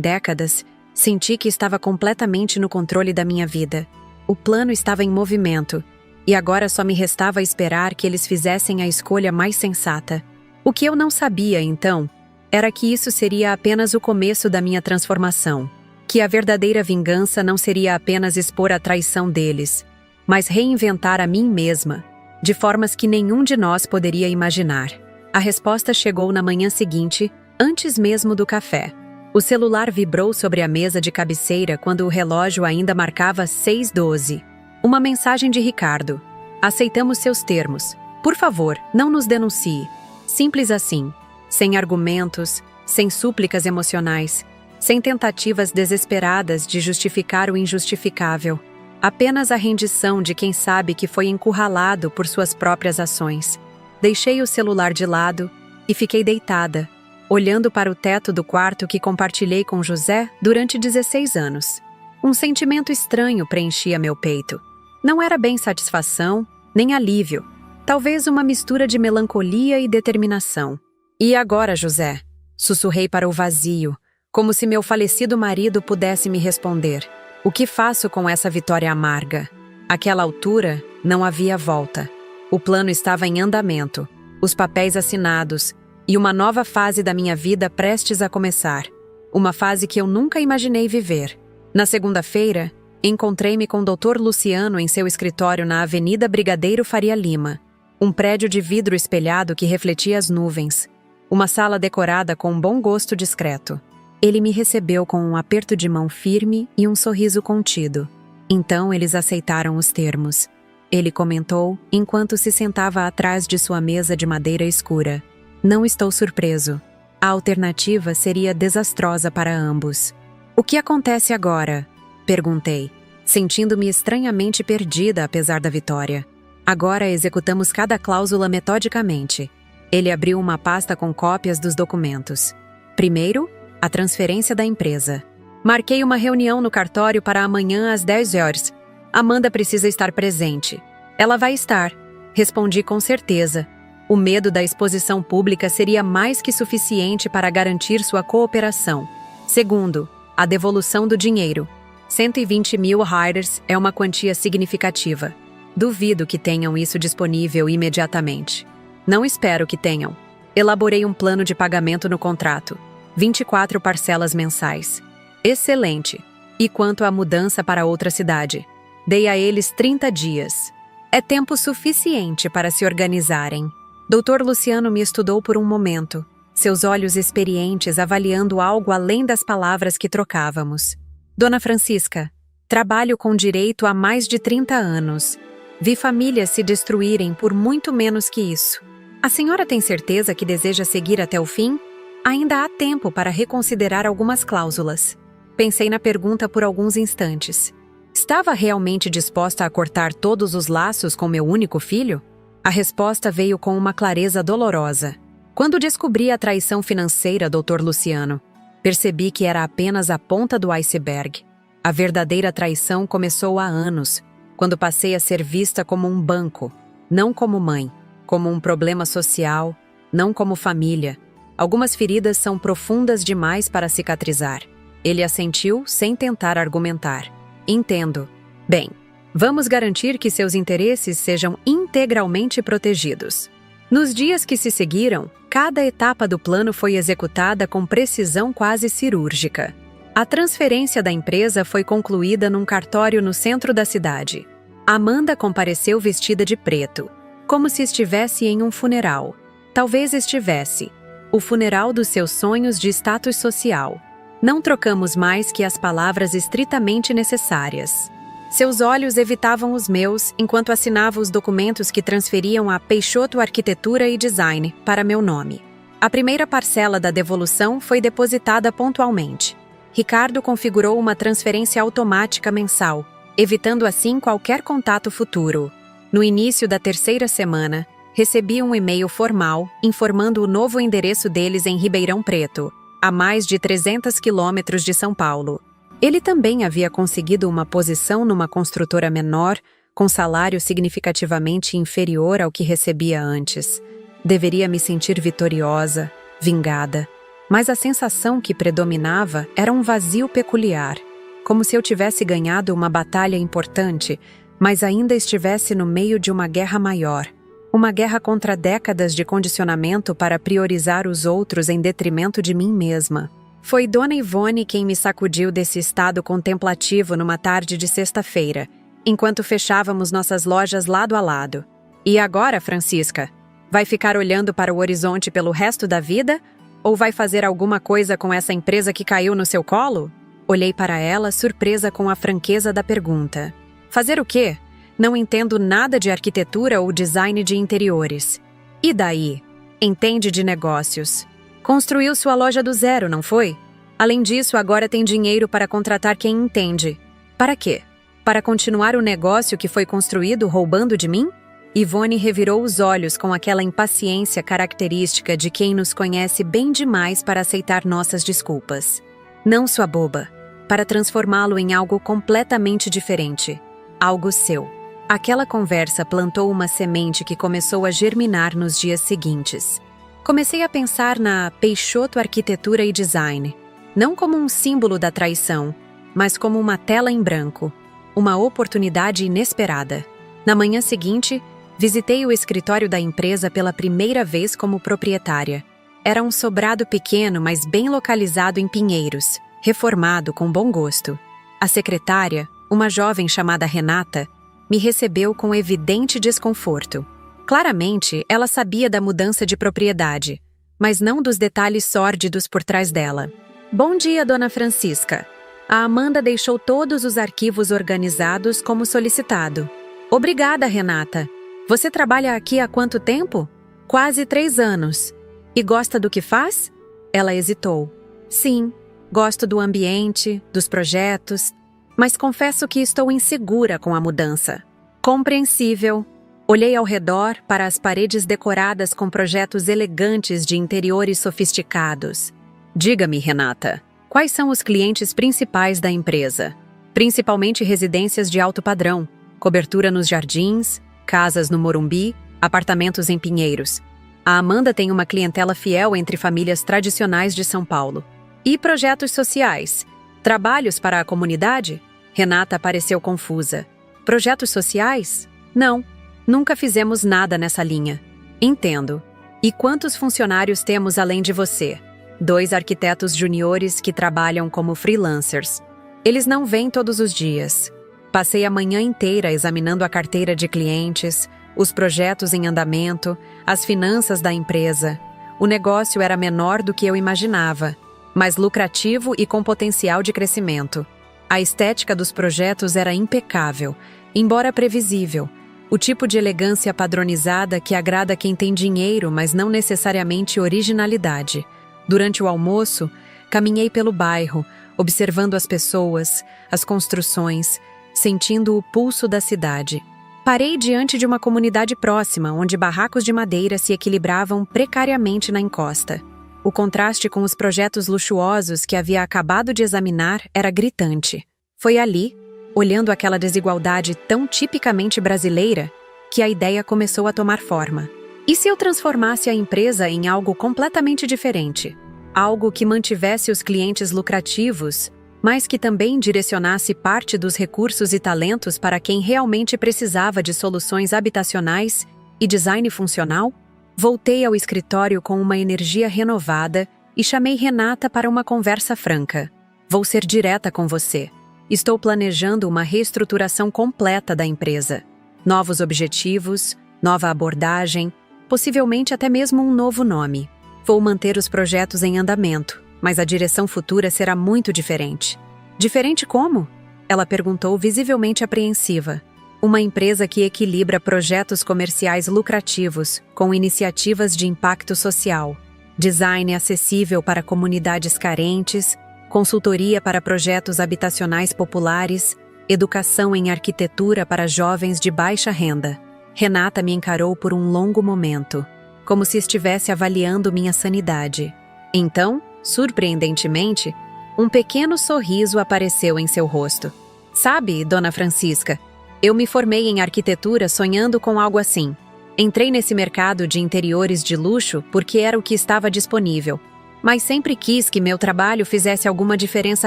décadas, senti que estava completamente no controle da minha vida. O plano estava em movimento, e agora só me restava esperar que eles fizessem a escolha mais sensata. O que eu não sabia, então, era que isso seria apenas o começo da minha transformação. Que a verdadeira vingança não seria apenas expor a traição deles, mas reinventar a mim mesma, de formas que nenhum de nós poderia imaginar. A resposta chegou na manhã seguinte, antes mesmo do café. O celular vibrou sobre a mesa de cabeceira quando o relógio ainda marcava 6h12. Uma mensagem de Ricardo. Aceitamos seus termos. Por favor, não nos denuncie. Simples assim. Sem argumentos, sem súplicas emocionais, sem tentativas desesperadas de justificar o injustificável. Apenas a rendição de quem sabe que foi encurralado por suas próprias ações. Deixei o celular de lado e fiquei deitada, olhando para o teto do quarto que compartilhei com José durante 16 anos. Um sentimento estranho preenchia meu peito. Não era bem satisfação, nem alívio. Talvez uma mistura de melancolia e determinação. E agora, José? Sussurrei para o vazio, como se meu falecido marido pudesse me responder. O que faço com essa vitória amarga? Àquela altura, não havia volta. O plano estava em andamento, os papéis assinados, E uma nova fase da minha vida prestes a começar. Uma fase que eu nunca imaginei viver. Na segunda-feira, encontrei-me com o Dr. Luciano em seu escritório na Avenida Brigadeiro Faria Lima. Um prédio de vidro espelhado que refletia as nuvens. Uma sala decorada com um bom gosto discreto. Ele me recebeu com um aperto de mão firme e um sorriso contido. Então eles aceitaram os termos. Ele comentou, enquanto se sentava atrás de sua mesa de madeira escura. Não estou surpreso. A alternativa seria desastrosa para ambos. O que acontece agora? Perguntei, sentindo-me estranhamente perdida apesar da vitória. Agora executamos cada cláusula metodicamente. Ele abriu uma pasta com cópias dos documentos. Primeiro, a transferência da empresa. Marquei uma reunião no cartório para amanhã às 10 horas. Amanda precisa estar presente. Ela vai estar. Respondi com certeza. O medo da exposição pública seria mais que suficiente para garantir sua cooperação. Segundo, a devolução do dinheiro. 120 mil riders é uma quantia significativa. Duvido que tenham isso disponível imediatamente. Não espero que tenham. Elaborei um plano de pagamento no contrato. 24 parcelas mensais. Excelente. E quanto à mudança para outra cidade? Dei a eles 30 dias. É tempo suficiente para se organizarem. Dr. Luciano me estudou por um momento, seus olhos experientes avaliando algo além das palavras que trocávamos. Dona Francisca, trabalho com direito há mais de 30 anos. Vi famílias se destruírem por muito menos que isso. A senhora tem certeza que deseja seguir até o fim? Ainda há tempo para reconsiderar algumas cláusulas. Pensei na pergunta por alguns instantes. Estava realmente disposta a cortar todos os laços com meu único filho? A resposta veio com uma clareza dolorosa. Quando descobri a traição financeira, Dr. Luciano, percebi que era apenas a ponta do iceberg. A verdadeira traição começou há anos, quando passei a ser vista como um banco, não como mãe, como um problema social, não como família. Algumas feridas são profundas demais para cicatrizar. Ele assentiu sem tentar argumentar. Entendo. Bem, vamos garantir que seus interesses sejam integralmente protegidos. Nos dias que se seguiram, cada etapa do plano foi executada com precisão quase cirúrgica. A transferência da empresa foi concluída num cartório no centro da cidade. Amanda compareceu vestida de preto, como se estivesse em um funeral. Talvez estivesse. O funeral dos seus sonhos de status social. Não trocamos mais que as palavras estritamente necessárias. Seus olhos evitavam os meus enquanto assinava os documentos que transferiam a Peixoto Arquitetura e Design para meu nome. A primeira parcela da devolução foi depositada pontualmente. Ricardo configurou uma transferência automática mensal, evitando assim qualquer contato futuro. No início da terceira semana, recebi um e-mail formal informando o novo endereço deles em Ribeirão Preto, a mais de 300 quilômetros de São Paulo. Ele também havia conseguido uma posição numa construtora menor, com salário significativamente inferior ao que recebia antes. Deveria me sentir vitoriosa, vingada. Mas a sensação que predominava era um vazio peculiar, como se eu tivesse ganhado uma batalha importante, mas ainda estivesse no meio de uma guerra maior. Uma guerra contra décadas de condicionamento para priorizar os outros em detrimento de mim mesma. Foi Dona Ivone quem me sacudiu desse estado contemplativo numa tarde de sexta-feira, enquanto fechávamos nossas lojas lado a lado. E agora, Francisca? Vai ficar olhando para o horizonte pelo resto da vida? Ou vai fazer alguma coisa com essa empresa que caiu no seu colo? Olhei para ela, surpresa com a franqueza da pergunta. Fazer o quê? Não entendo nada de arquitetura ou design de interiores. E daí? Entende de negócios. Construiu sua loja do zero, não foi? Além disso, agora tem dinheiro para contratar quem entende. Para quê? Para continuar o negócio que foi construído roubando de mim? Ivone revirou os olhos com aquela impaciência característica de quem nos conhece bem demais para aceitar nossas desculpas. Não, sua boba. Para transformá-lo em algo completamente diferente. Algo seu. Aquela conversa plantou uma semente que começou a germinar nos dias seguintes. Comecei a pensar na Peixoto Arquitetura e Design, não como um símbolo da traição, mas como uma tela em branco, uma oportunidade inesperada. Na manhã seguinte, visitei o escritório da empresa pela primeira vez como proprietária. Era um sobrado pequeno, mas bem localizado em Pinheiros, reformado com bom gosto. A secretária, uma jovem chamada Renata, me recebeu com evidente desconforto. Claramente, ela sabia da mudança de propriedade, mas não dos detalhes sórdidos por trás dela. Bom dia, dona Francisca. A Amanda deixou todos os arquivos organizados como solicitado. Obrigada, Renata. Você trabalha aqui há quanto tempo? Quase 3 anos. E gosta do que faz? Ela hesitou. Sim, gosto do ambiente, dos projetos, mas confesso que estou insegura com a mudança. Compreensível. Olhei ao redor para as paredes decoradas com projetos elegantes de interiores sofisticados. Diga-me, Renata, quais são os clientes principais da empresa? Principalmente residências de alto padrão, cobertura nos jardins, casas no Morumbi, apartamentos em Pinheiros. A Amanda tem uma clientela fiel entre famílias tradicionais de São Paulo. E projetos sociais? Trabalhos para a comunidade? Renata pareceu confusa. Projetos sociais? Não, nunca fizemos nada nessa linha. Entendo. E quantos funcionários temos além de você? 2 arquitetos juniores que trabalham como freelancers. Eles não vêm todos os dias. Passei a manhã inteira examinando a carteira de clientes, os projetos em andamento, as finanças da empresa. O negócio era menor do que eu imaginava, mas lucrativo e com potencial de crescimento. A estética dos projetos era impecável, embora previsível. O tipo de elegância padronizada que agrada quem tem dinheiro, mas não necessariamente originalidade. Durante o almoço, caminhei pelo bairro, observando as pessoas, as construções, sentindo o pulso da cidade. Parei diante de uma comunidade próxima, onde barracos de madeira se equilibravam precariamente na encosta. O contraste com os projetos luxuosos que havia acabado de examinar era gritante. Foi ali, olhando aquela desigualdade tão tipicamente brasileira, que a ideia começou a tomar forma. E se eu transformasse a empresa em algo completamente diferente? Algo que mantivesse os clientes lucrativos, mas que também direcionasse parte dos recursos e talentos para quem realmente precisava de soluções habitacionais e design funcional? Voltei ao escritório com uma energia renovada e chamei Renata para uma conversa franca. Vou ser direta com você. Estou planejando uma reestruturação completa da empresa. Novos objetivos, nova abordagem, possivelmente até mesmo um novo nome. Vou manter os projetos em andamento, mas a direção futura será muito diferente. Diferente como? Ela perguntou, visivelmente apreensiva. Uma empresa que equilibra projetos comerciais lucrativos com iniciativas de impacto social, design acessível para comunidades carentes, consultoria para projetos habitacionais populares, educação em arquitetura para jovens de baixa renda. Renata me encarou por um longo momento, como se estivesse avaliando minha sanidade. Então, surpreendentemente, um pequeno sorriso apareceu em seu rosto. Sabe, dona Francisca, eu me formei em arquitetura sonhando com algo assim. Entrei nesse mercado de interiores de luxo porque era o que estava disponível, mas sempre quis que meu trabalho fizesse alguma diferença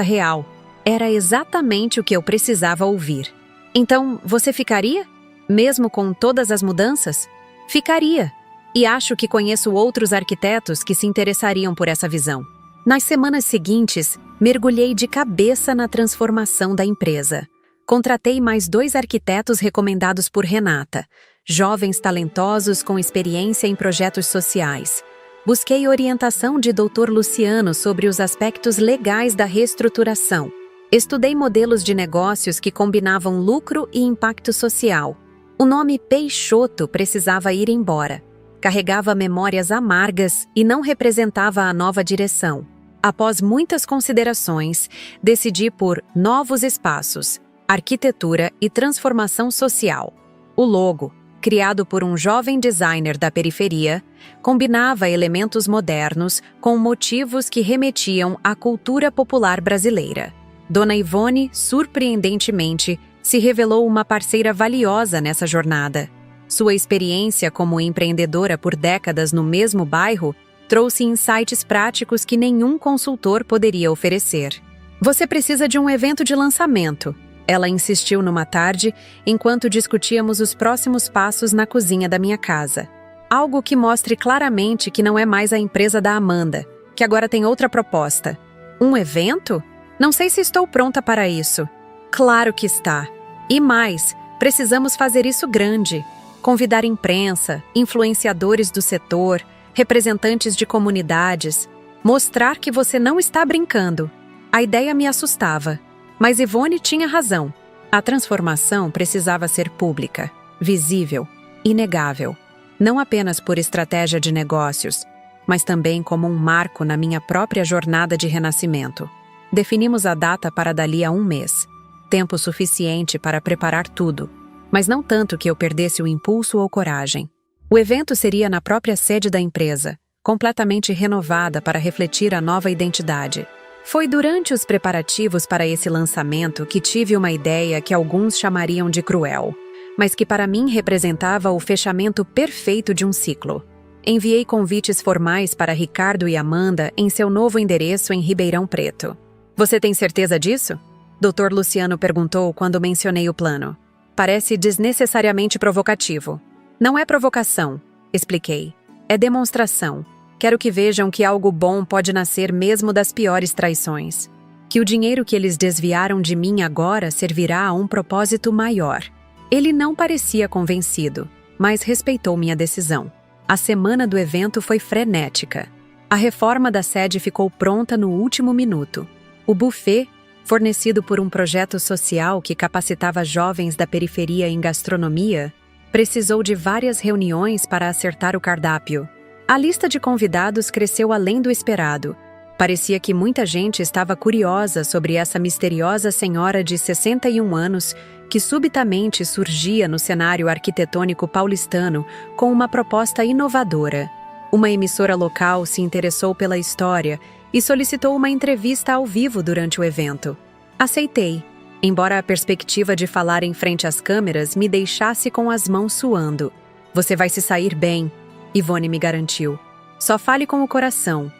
real. Era exatamente o que eu precisava ouvir. Então, você ficaria? Mesmo com todas as mudanças? Ficaria. E acho que conheço outros arquitetos que se interessariam por essa visão. Nas semanas seguintes, mergulhei de cabeça na transformação da empresa. Contratei mais 2 arquitetos recomendados por Renata, jovens talentosos com experiência em projetos sociais. Busquei orientação de Dr. Luciano sobre os aspectos legais da reestruturação. Estudei modelos de negócios que combinavam lucro e impacto social. O nome Peixoto precisava ir embora. Carregava memórias amargas e não representava a nova direção. Após muitas considerações, decidi por Novos Espaços, Arquitetura e Transformação Social. O logo, criado por um jovem designer da periferia, combinava elementos modernos com motivos que remetiam à cultura popular brasileira. Dona Ivone, surpreendentemente, se revelou uma parceira valiosa nessa jornada. Sua experiência como empreendedora por décadas no mesmo bairro trouxe insights práticos que nenhum consultor poderia oferecer. Você precisa de um evento de lançamento, ela insistiu numa tarde, enquanto discutíamos os próximos passos na cozinha da minha casa. Algo que mostre claramente que não é mais a empresa da Amanda, que agora tem outra proposta. Um evento? Não sei se estou pronta para isso. Claro que está. E mais, precisamos fazer isso grande. Convidar imprensa, influenciadores do setor, representantes de comunidades. Mostrar que você não está brincando. A ideia me assustava. Mas Ivone tinha razão. A transformação precisava ser pública, visível, inegável. Não apenas por estratégia de negócios, mas também como um marco na minha própria jornada de renascimento. Definimos a data para dali a 1 mês. Tempo suficiente para preparar tudo, mas não tanto que eu perdesse o impulso ou coragem. O evento seria na própria sede da empresa, completamente renovada para refletir a nova identidade. Foi durante os preparativos para esse lançamento que tive uma ideia que alguns chamariam de cruel, mas que para mim representava o fechamento perfeito de um ciclo. Enviei convites formais para Ricardo e Amanda em seu novo endereço em Ribeirão Preto. Você tem certeza disso? Dr. Luciano perguntou quando mencionei o plano. Parece desnecessariamente provocativo. Não é provocação, expliquei. É demonstração. Quero que vejam que algo bom pode nascer mesmo das piores traições. Que o dinheiro que eles desviaram de mim agora servirá a um propósito maior. Ele não parecia convencido, mas respeitou minha decisão. A semana do evento foi frenética. A reforma da sede ficou pronta no último minuto. O buffet, fornecido por um projeto social que capacitava jovens da periferia em gastronomia, precisou de várias reuniões para acertar o cardápio. A lista de convidados cresceu além do esperado. Parecia que muita gente estava curiosa sobre essa misteriosa senhora de 61 anos que subitamente surgia no cenário arquitetônico paulistano com uma proposta inovadora. Uma emissora local se interessou pela história e solicitou uma entrevista ao vivo durante o evento. Aceitei, embora a perspectiva de falar em frente às câmeras me deixasse com as mãos suando. Você vai se sair bem, Ivone me garantiu. Só fale com o coração.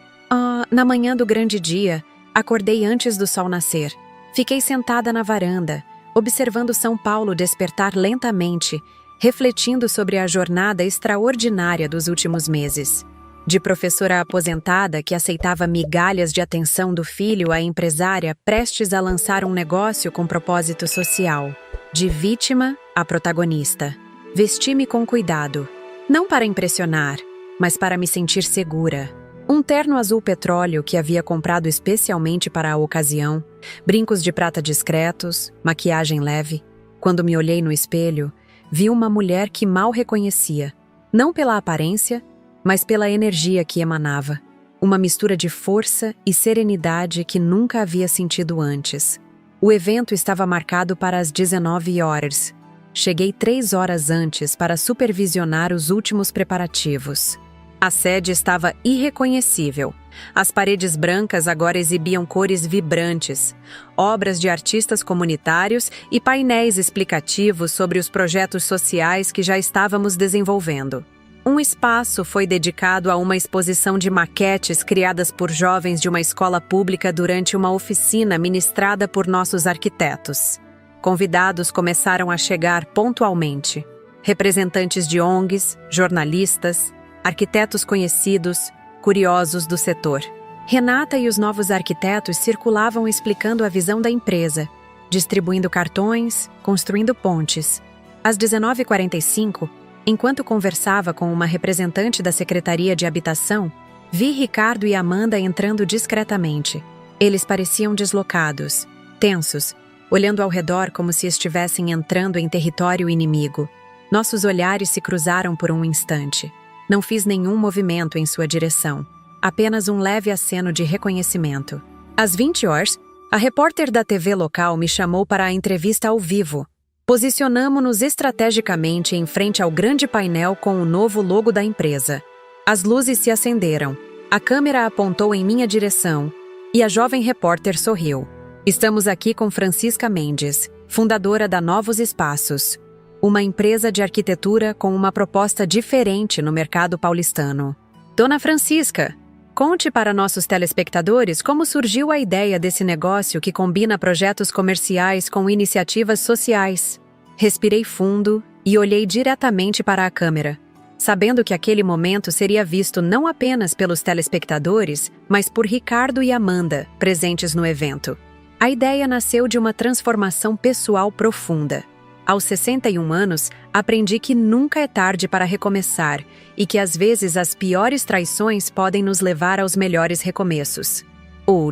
Na manhã do grande dia, acordei antes do sol nascer. Fiquei sentada na varanda, observando São Paulo despertar lentamente, refletindo sobre a jornada extraordinária dos últimos meses. De professora aposentada que aceitava migalhas de atenção do filho à empresária prestes a lançar um negócio com propósito social. De vítima a protagonista. Vesti-me com cuidado. Não para impressionar, mas para me sentir segura. Um terno azul petróleo que havia comprado especialmente para a ocasião, brincos de prata discretos, maquiagem leve. Quando me olhei no espelho, vi uma mulher que mal reconhecia, não pela aparência, mas pela energia que emanava. Uma mistura de força e serenidade que nunca havia sentido antes. O evento estava marcado para as 19 horas. Cheguei 3 horas antes para supervisionar os últimos preparativos. A sede estava irreconhecível. As paredes brancas agora exibiam cores vibrantes, obras de artistas comunitários e painéis explicativos sobre os projetos sociais que já estávamos desenvolvendo. Um espaço foi dedicado a uma exposição de maquetes criadas por jovens de uma escola pública durante uma oficina ministrada por nossos arquitetos. Convidados começaram a chegar pontualmente. Representantes de ONGs, jornalistas, arquitetos conhecidos, curiosos do setor. Renata e os novos arquitetos circulavam explicando a visão da empresa, distribuindo cartões, construindo pontes. Às 19h45, enquanto conversava com uma representante da Secretaria de Habitação, vi Ricardo e Amanda entrando discretamente. Eles pareciam deslocados, tensos, olhando ao redor como se estivessem entrando em território inimigo. Nossos olhares se cruzaram por um instante. Não fiz nenhum movimento em sua direção, apenas um leve aceno de reconhecimento. Às 20 horas, a repórter da TV local me chamou para a entrevista ao vivo. Posicionamo-nos estrategicamente em frente ao grande painel com o novo logo da empresa. As luzes se acenderam, a câmera apontou em minha direção e a jovem repórter sorriu. Estamos aqui com Francisca Mendes, fundadora da Novos Espaços, uma empresa de arquitetura com uma proposta diferente no mercado paulistano. Dona Francisca, conte para nossos telespectadores como surgiu a ideia desse negócio que combina projetos comerciais com iniciativas sociais. Respirei fundo e olhei diretamente para a câmera. sabendo que aquele momento seria visto não apenas pelos telespectadores, mas por Ricardo e Amanda, presentes no evento. A ideia nasceu de uma transformação pessoal profunda. Aos 61 anos, aprendi que nunca é tarde para recomeçar e que às vezes as piores traições podem nos levar aos melhores recomeços.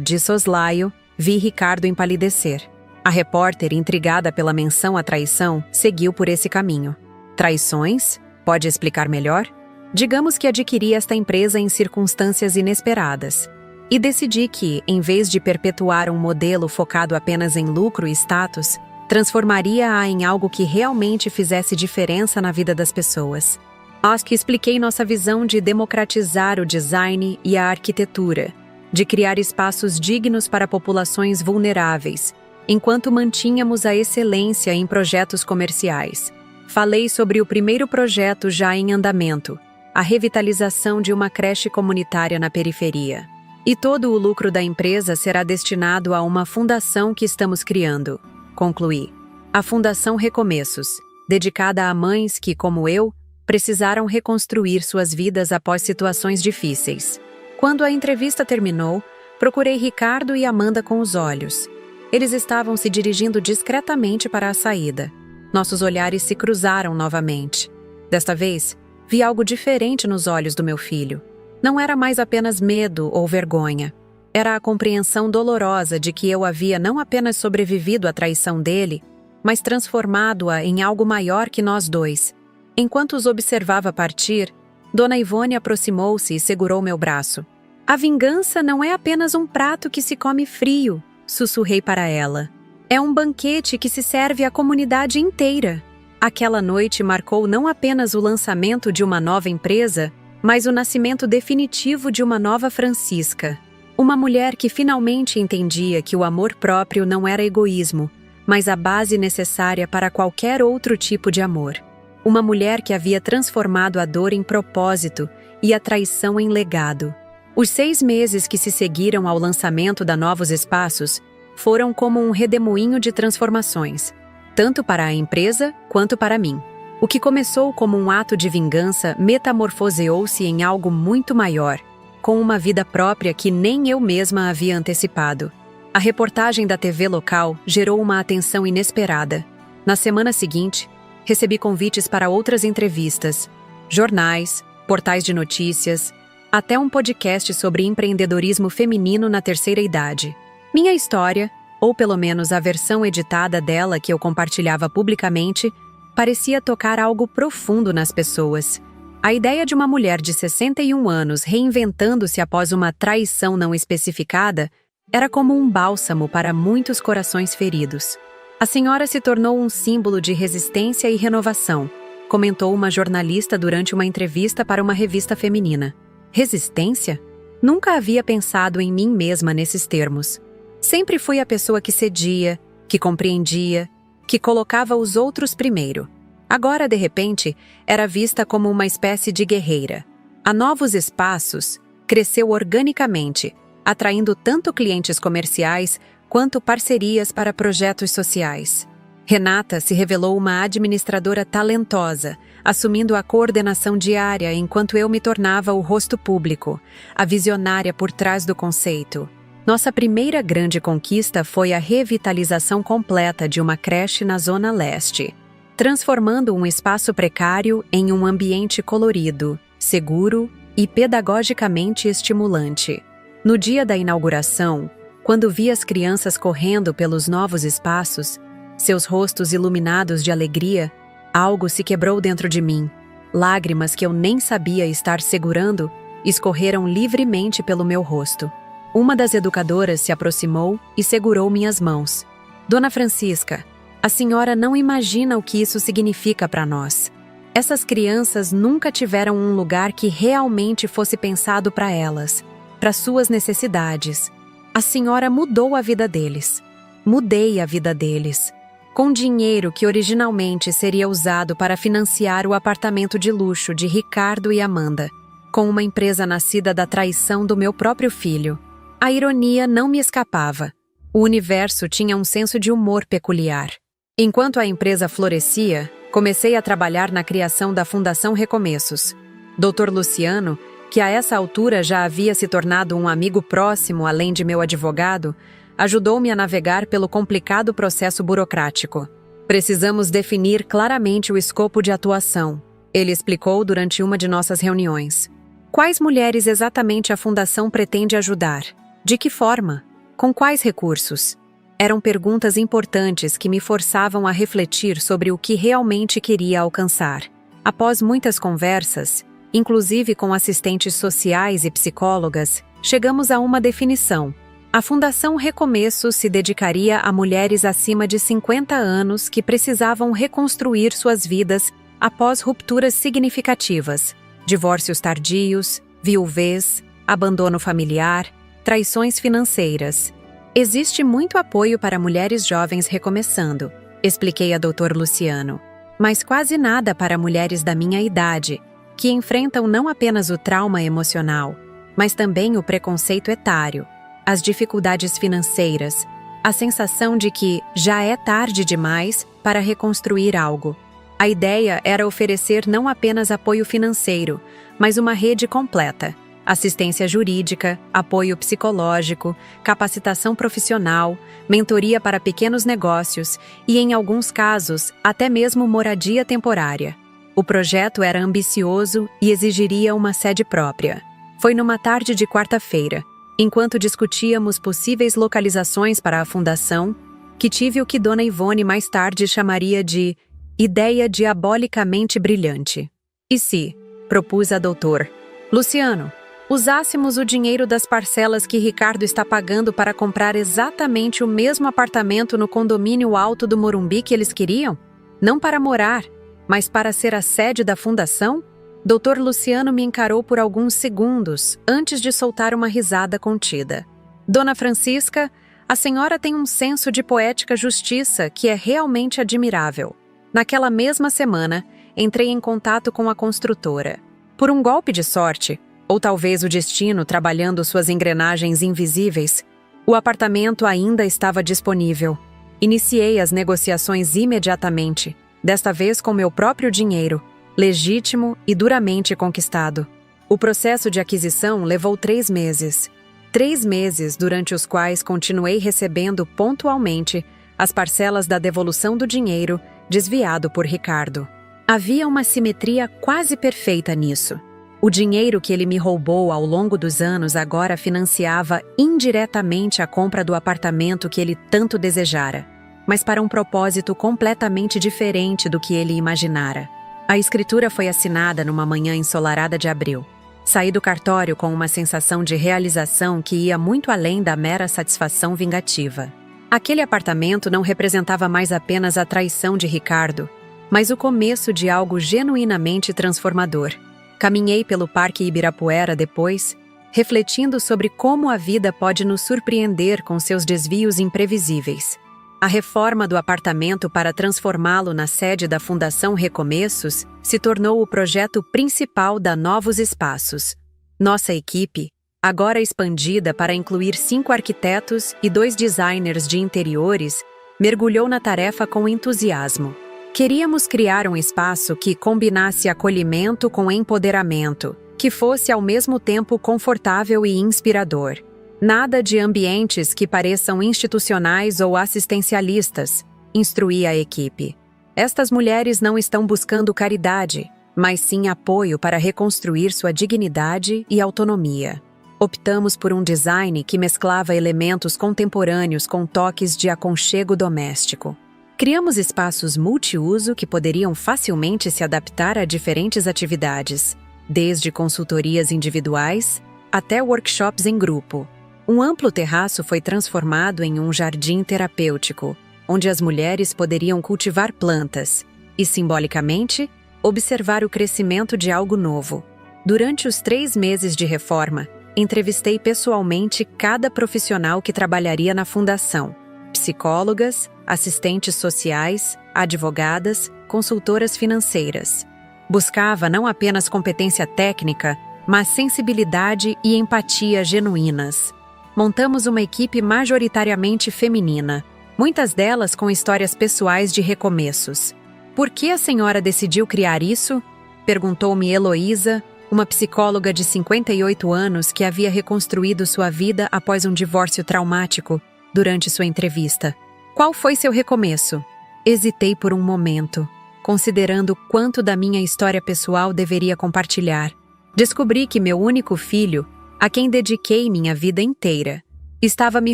De soslaio, vi Ricardo empalidecer. A repórter, intrigada pela menção à traição, seguiu por esse caminho. Traições? Pode explicar melhor? Digamos que adquiri esta empresa em circunstâncias inesperadas. E decidi que, em vez de perpetuar um modelo focado apenas em lucro e status, transformaria-a em algo que realmente fizesse diferença na vida das pessoas. Acho que expliquei nossa visão de democratizar o design e a arquitetura, de criar espaços dignos para populações vulneráveis, enquanto mantínhamos a excelência em projetos comerciais. Falei sobre o primeiro projeto já em andamento, a revitalização de uma creche comunitária na periferia. E todo o lucro da empresa será destinado a uma fundação que estamos criando, concluí. A Fundação Recomeços, dedicada a mães que, como eu, precisaram reconstruir suas vidas após situações difíceis. Quando a entrevista terminou, procurei Ricardo e Amanda com os olhos. Eles estavam se dirigindo discretamente para a saída. Nossos olhares se cruzaram novamente. Desta vez, vi algo diferente nos olhos do meu filho. Não era mais apenas medo ou vergonha. Era a compreensão dolorosa de que eu havia não apenas sobrevivido à traição dele, mas transformado-a em algo maior que nós dois. Enquanto os observava partir, Dona Ivone aproximou-se e segurou meu braço. A vingança não é apenas um prato que se come frio, sussurrei para ela. É um banquete que se serve à comunidade inteira. Aquela noite marcou não apenas o lançamento de uma nova empresa, mas o nascimento definitivo de uma nova Francisca. Uma mulher que finalmente entendia que o amor próprio não era egoísmo, mas a base necessária para qualquer outro tipo de amor. Uma mulher que havia transformado a dor em propósito e a traição em legado. Os 6 meses que se seguiram ao lançamento da Novos Espaços foram como um redemoinho de transformações, tanto para a empresa quanto para mim. O que começou como um ato de vingança metamorfoseou-se em algo muito maior, com uma vida própria que nem eu mesma havia antecipado. A reportagem da TV local gerou uma atenção inesperada. Na semana seguinte, recebi convites para outras entrevistas, jornais, portais de notícias, até um podcast sobre empreendedorismo feminino na terceira idade. Minha história, ou pelo menos a versão editada dela que eu compartilhava publicamente, parecia tocar algo profundo nas pessoas. A ideia de uma mulher de 61 anos reinventando-se após uma traição não especificada era como um bálsamo para muitos corações feridos. A senhora se tornou um símbolo de resistência e renovação, comentou uma jornalista durante uma entrevista para uma revista feminina. Resistência? Nunca havia pensado em mim mesma nesses termos. Sempre fui a pessoa que cedia, que compreendia, que colocava os outros primeiro. Agora, de repente, era vista como uma espécie de guerreira. A Novos Espaços cresceu organicamente, atraindo tanto clientes comerciais quanto parcerias para projetos sociais. Renata se revelou uma administradora talentosa, assumindo a coordenação diária enquanto eu me tornava o rosto público, a visionária por trás do conceito. Nossa primeira grande conquista foi a revitalização completa de uma creche na Zona Leste, transformando um espaço precário em um ambiente colorido, seguro e pedagogicamente estimulante. No dia da inauguração, quando vi as crianças correndo pelos novos espaços, seus rostos iluminados de alegria, algo se quebrou dentro de mim. Lágrimas que eu nem sabia estar segurando escorreram livremente pelo meu rosto. Uma das educadoras se aproximou e segurou minhas mãos. Dona Francisca, a senhora não imagina o que isso significa para nós. Essas crianças nunca tiveram um lugar que realmente fosse pensado para elas, para suas necessidades. A senhora mudou a vida deles. Mudei a vida deles. Com dinheiro que originalmente seria usado para financiar o apartamento de luxo de Ricardo e Amanda, com uma empresa nascida da traição do meu próprio filho. A ironia não me escapava. O universo tinha um senso de humor peculiar. Enquanto a empresa florescia, Comecei a trabalhar na criação da Fundação Recomeços. Dr. Luciano, que a essa altura já havia se tornado um amigo próximo além de meu advogado, ajudou-me a navegar pelo complicado processo burocrático. Precisamos definir claramente o escopo de atuação, ele explicou durante uma de nossas reuniões. Quais mulheres exatamente a Fundação pretende ajudar? De que forma? Com quais recursos? Eram perguntas importantes que me forçavam a refletir sobre o que realmente queria alcançar. Após muitas conversas, inclusive com assistentes sociais e psicólogas, chegamos a uma definição. A Fundação Recomeços se dedicaria a mulheres acima de 50 anos que precisavam reconstruir suas vidas após rupturas significativas, divórcios tardios, viuvez, abandono familiar, traições financeiras. Existe muito apoio para mulheres jovens recomeçando, expliquei a Dr. Luciano, mas quase nada para mulheres da minha idade, que enfrentam não apenas o trauma emocional, mas também o preconceito etário, as dificuldades financeiras, a sensação de que já é tarde demais para reconstruir algo. A ideia era oferecer não apenas apoio financeiro, mas uma rede completa. Assistência jurídica, apoio psicológico, capacitação profissional, mentoria para pequenos negócios e, em alguns casos, até mesmo moradia temporária. O projeto era ambicioso e exigiria uma sede própria. Foi numa tarde de quarta-feira, enquanto discutíamos possíveis localizações para a fundação, que tive o que Dona Ivone mais tarde chamaria de ideia diabolicamente brilhante. E se, propus a doutor Luciano, usássemos o dinheiro das parcelas que Ricardo está pagando para comprar exatamente o mesmo apartamento no condomínio alto do Morumbi que eles queriam? Não para morar, mas para ser a sede da fundação? Dr. Luciano me encarou por alguns segundos antes de soltar uma risada contida. Dona Francisca, a senhora tem um senso de poética justiça que é realmente admirável. Naquela mesma semana, entrei em contato com a construtora. Por um golpe de sorte, ou talvez o destino trabalhando suas engrenagens invisíveis, o apartamento ainda estava disponível. Iniciei as negociações imediatamente, desta vez com meu próprio dinheiro, legítimo e duramente conquistado. O processo de aquisição levou 3 meses. 3 meses durante os quais continuei recebendo pontualmente as parcelas da devolução do dinheiro desviado por Ricardo. Havia uma simetria quase perfeita nisso. O dinheiro que ele me roubou ao longo dos anos agora financiava indiretamente a compra do apartamento que ele tanto desejara, mas para um propósito completamente diferente do que ele imaginara. A escritura foi assinada numa manhã ensolarada de abril. Saí do cartório com uma sensação de realização que ia muito além da mera satisfação vingativa. Aquele apartamento não representava mais apenas a traição de Ricardo, mas o começo de algo genuinamente transformador. Caminhei pelo Parque Ibirapuera depois, refletindo sobre como a vida pode nos surpreender com seus desvios imprevisíveis. A reforma do apartamento para transformá-lo na sede da Fundação Recomeços se tornou o projeto principal da Novos Espaços. Nossa equipe, agora expandida para incluir 5 arquitetos e 2 designers de interiores, mergulhou na tarefa com entusiasmo. Queríamos criar um espaço que combinasse acolhimento com empoderamento, que fosse ao mesmo tempo confortável e inspirador. Nada de ambientes que pareçam institucionais ou assistencialistas, instruí a equipe. Estas mulheres não estão buscando caridade, mas sim apoio para reconstruir sua dignidade e autonomia. Optamos por um design que mesclava elementos contemporâneos com toques de aconchego doméstico. Criamos espaços multiuso que poderiam facilmente se adaptar a diferentes atividades, desde consultorias individuais até workshops em grupo. Um amplo terraço foi transformado em um jardim terapêutico, onde as mulheres poderiam cultivar plantas e, simbolicamente, observar o crescimento de algo novo. Durante os 3 meses de reforma, entrevistei pessoalmente cada profissional que trabalharia na fundação: psicólogas, assistentes sociais, advogadas, consultoras financeiras. Buscava não apenas competência técnica, mas sensibilidade e empatia genuínas. Montamos uma equipe majoritariamente feminina, muitas delas com histórias pessoais de recomeços. Por que a senhora decidiu criar isso? Perguntou-me Heloísa, uma psicóloga de 58 anos que havia reconstruído sua vida após um divórcio traumático durante sua entrevista. Qual foi seu recomeço? Hesitei por um momento, considerando quanto da minha história pessoal deveria compartilhar. Descobri que meu único filho, a quem dediquei minha vida inteira, estava me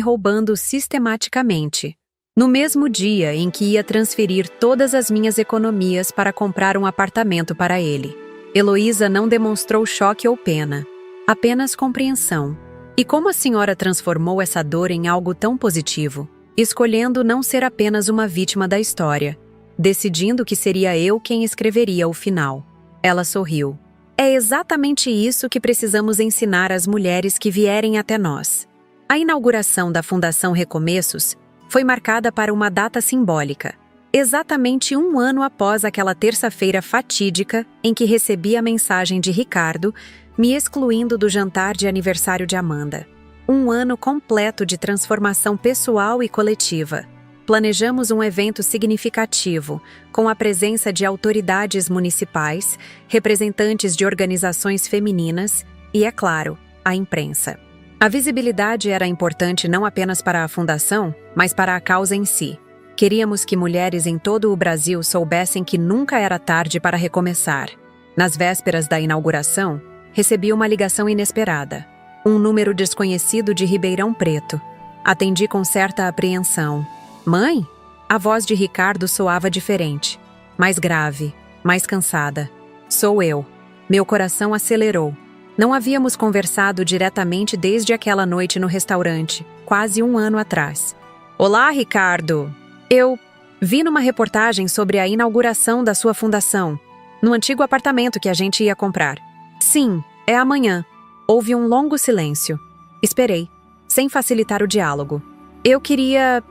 roubando sistematicamente. No mesmo dia em que ia transferir todas as minhas economias para comprar um apartamento para ele. Heloísa não demonstrou choque ou pena, apenas compreensão. E como a senhora transformou essa dor em algo tão positivo, escolhendo não ser apenas uma vítima da história, decidindo que seria eu quem escreveria o final. Ela sorriu. É exatamente isso que precisamos ensinar às mulheres que vierem até nós. A inauguração da Fundação Recomeços foi marcada para uma data simbólica, exatamente 1 ano após aquela terça-feira fatídica em que recebi a mensagem de Ricardo me excluindo do jantar de aniversário de Amanda. 1 ano completo de transformação pessoal e coletiva. Planejamos um evento significativo, com a presença de autoridades municipais, representantes de organizações femininas e, é claro, a imprensa. A visibilidade era importante não apenas para a fundação, mas para a causa em si. Queríamos que mulheres em todo o Brasil soubessem que nunca era tarde para recomeçar. Nas vésperas da inauguração, recebi uma ligação inesperada. Um número desconhecido de Ribeirão Preto. Atendi com certa apreensão. Mãe? A voz de Ricardo soava diferente. Mais grave, mais cansada. Sou eu. Meu coração acelerou. Não havíamos conversado diretamente desde aquela noite no restaurante, quase 1 ano atrás. Olá, Ricardo! Eu vi numa reportagem sobre a inauguração da sua fundação, no antigo apartamento que a gente ia comprar. Sim, é amanhã. Houve um longo silêncio. Esperei, sem facilitar o diálogo. Eu queria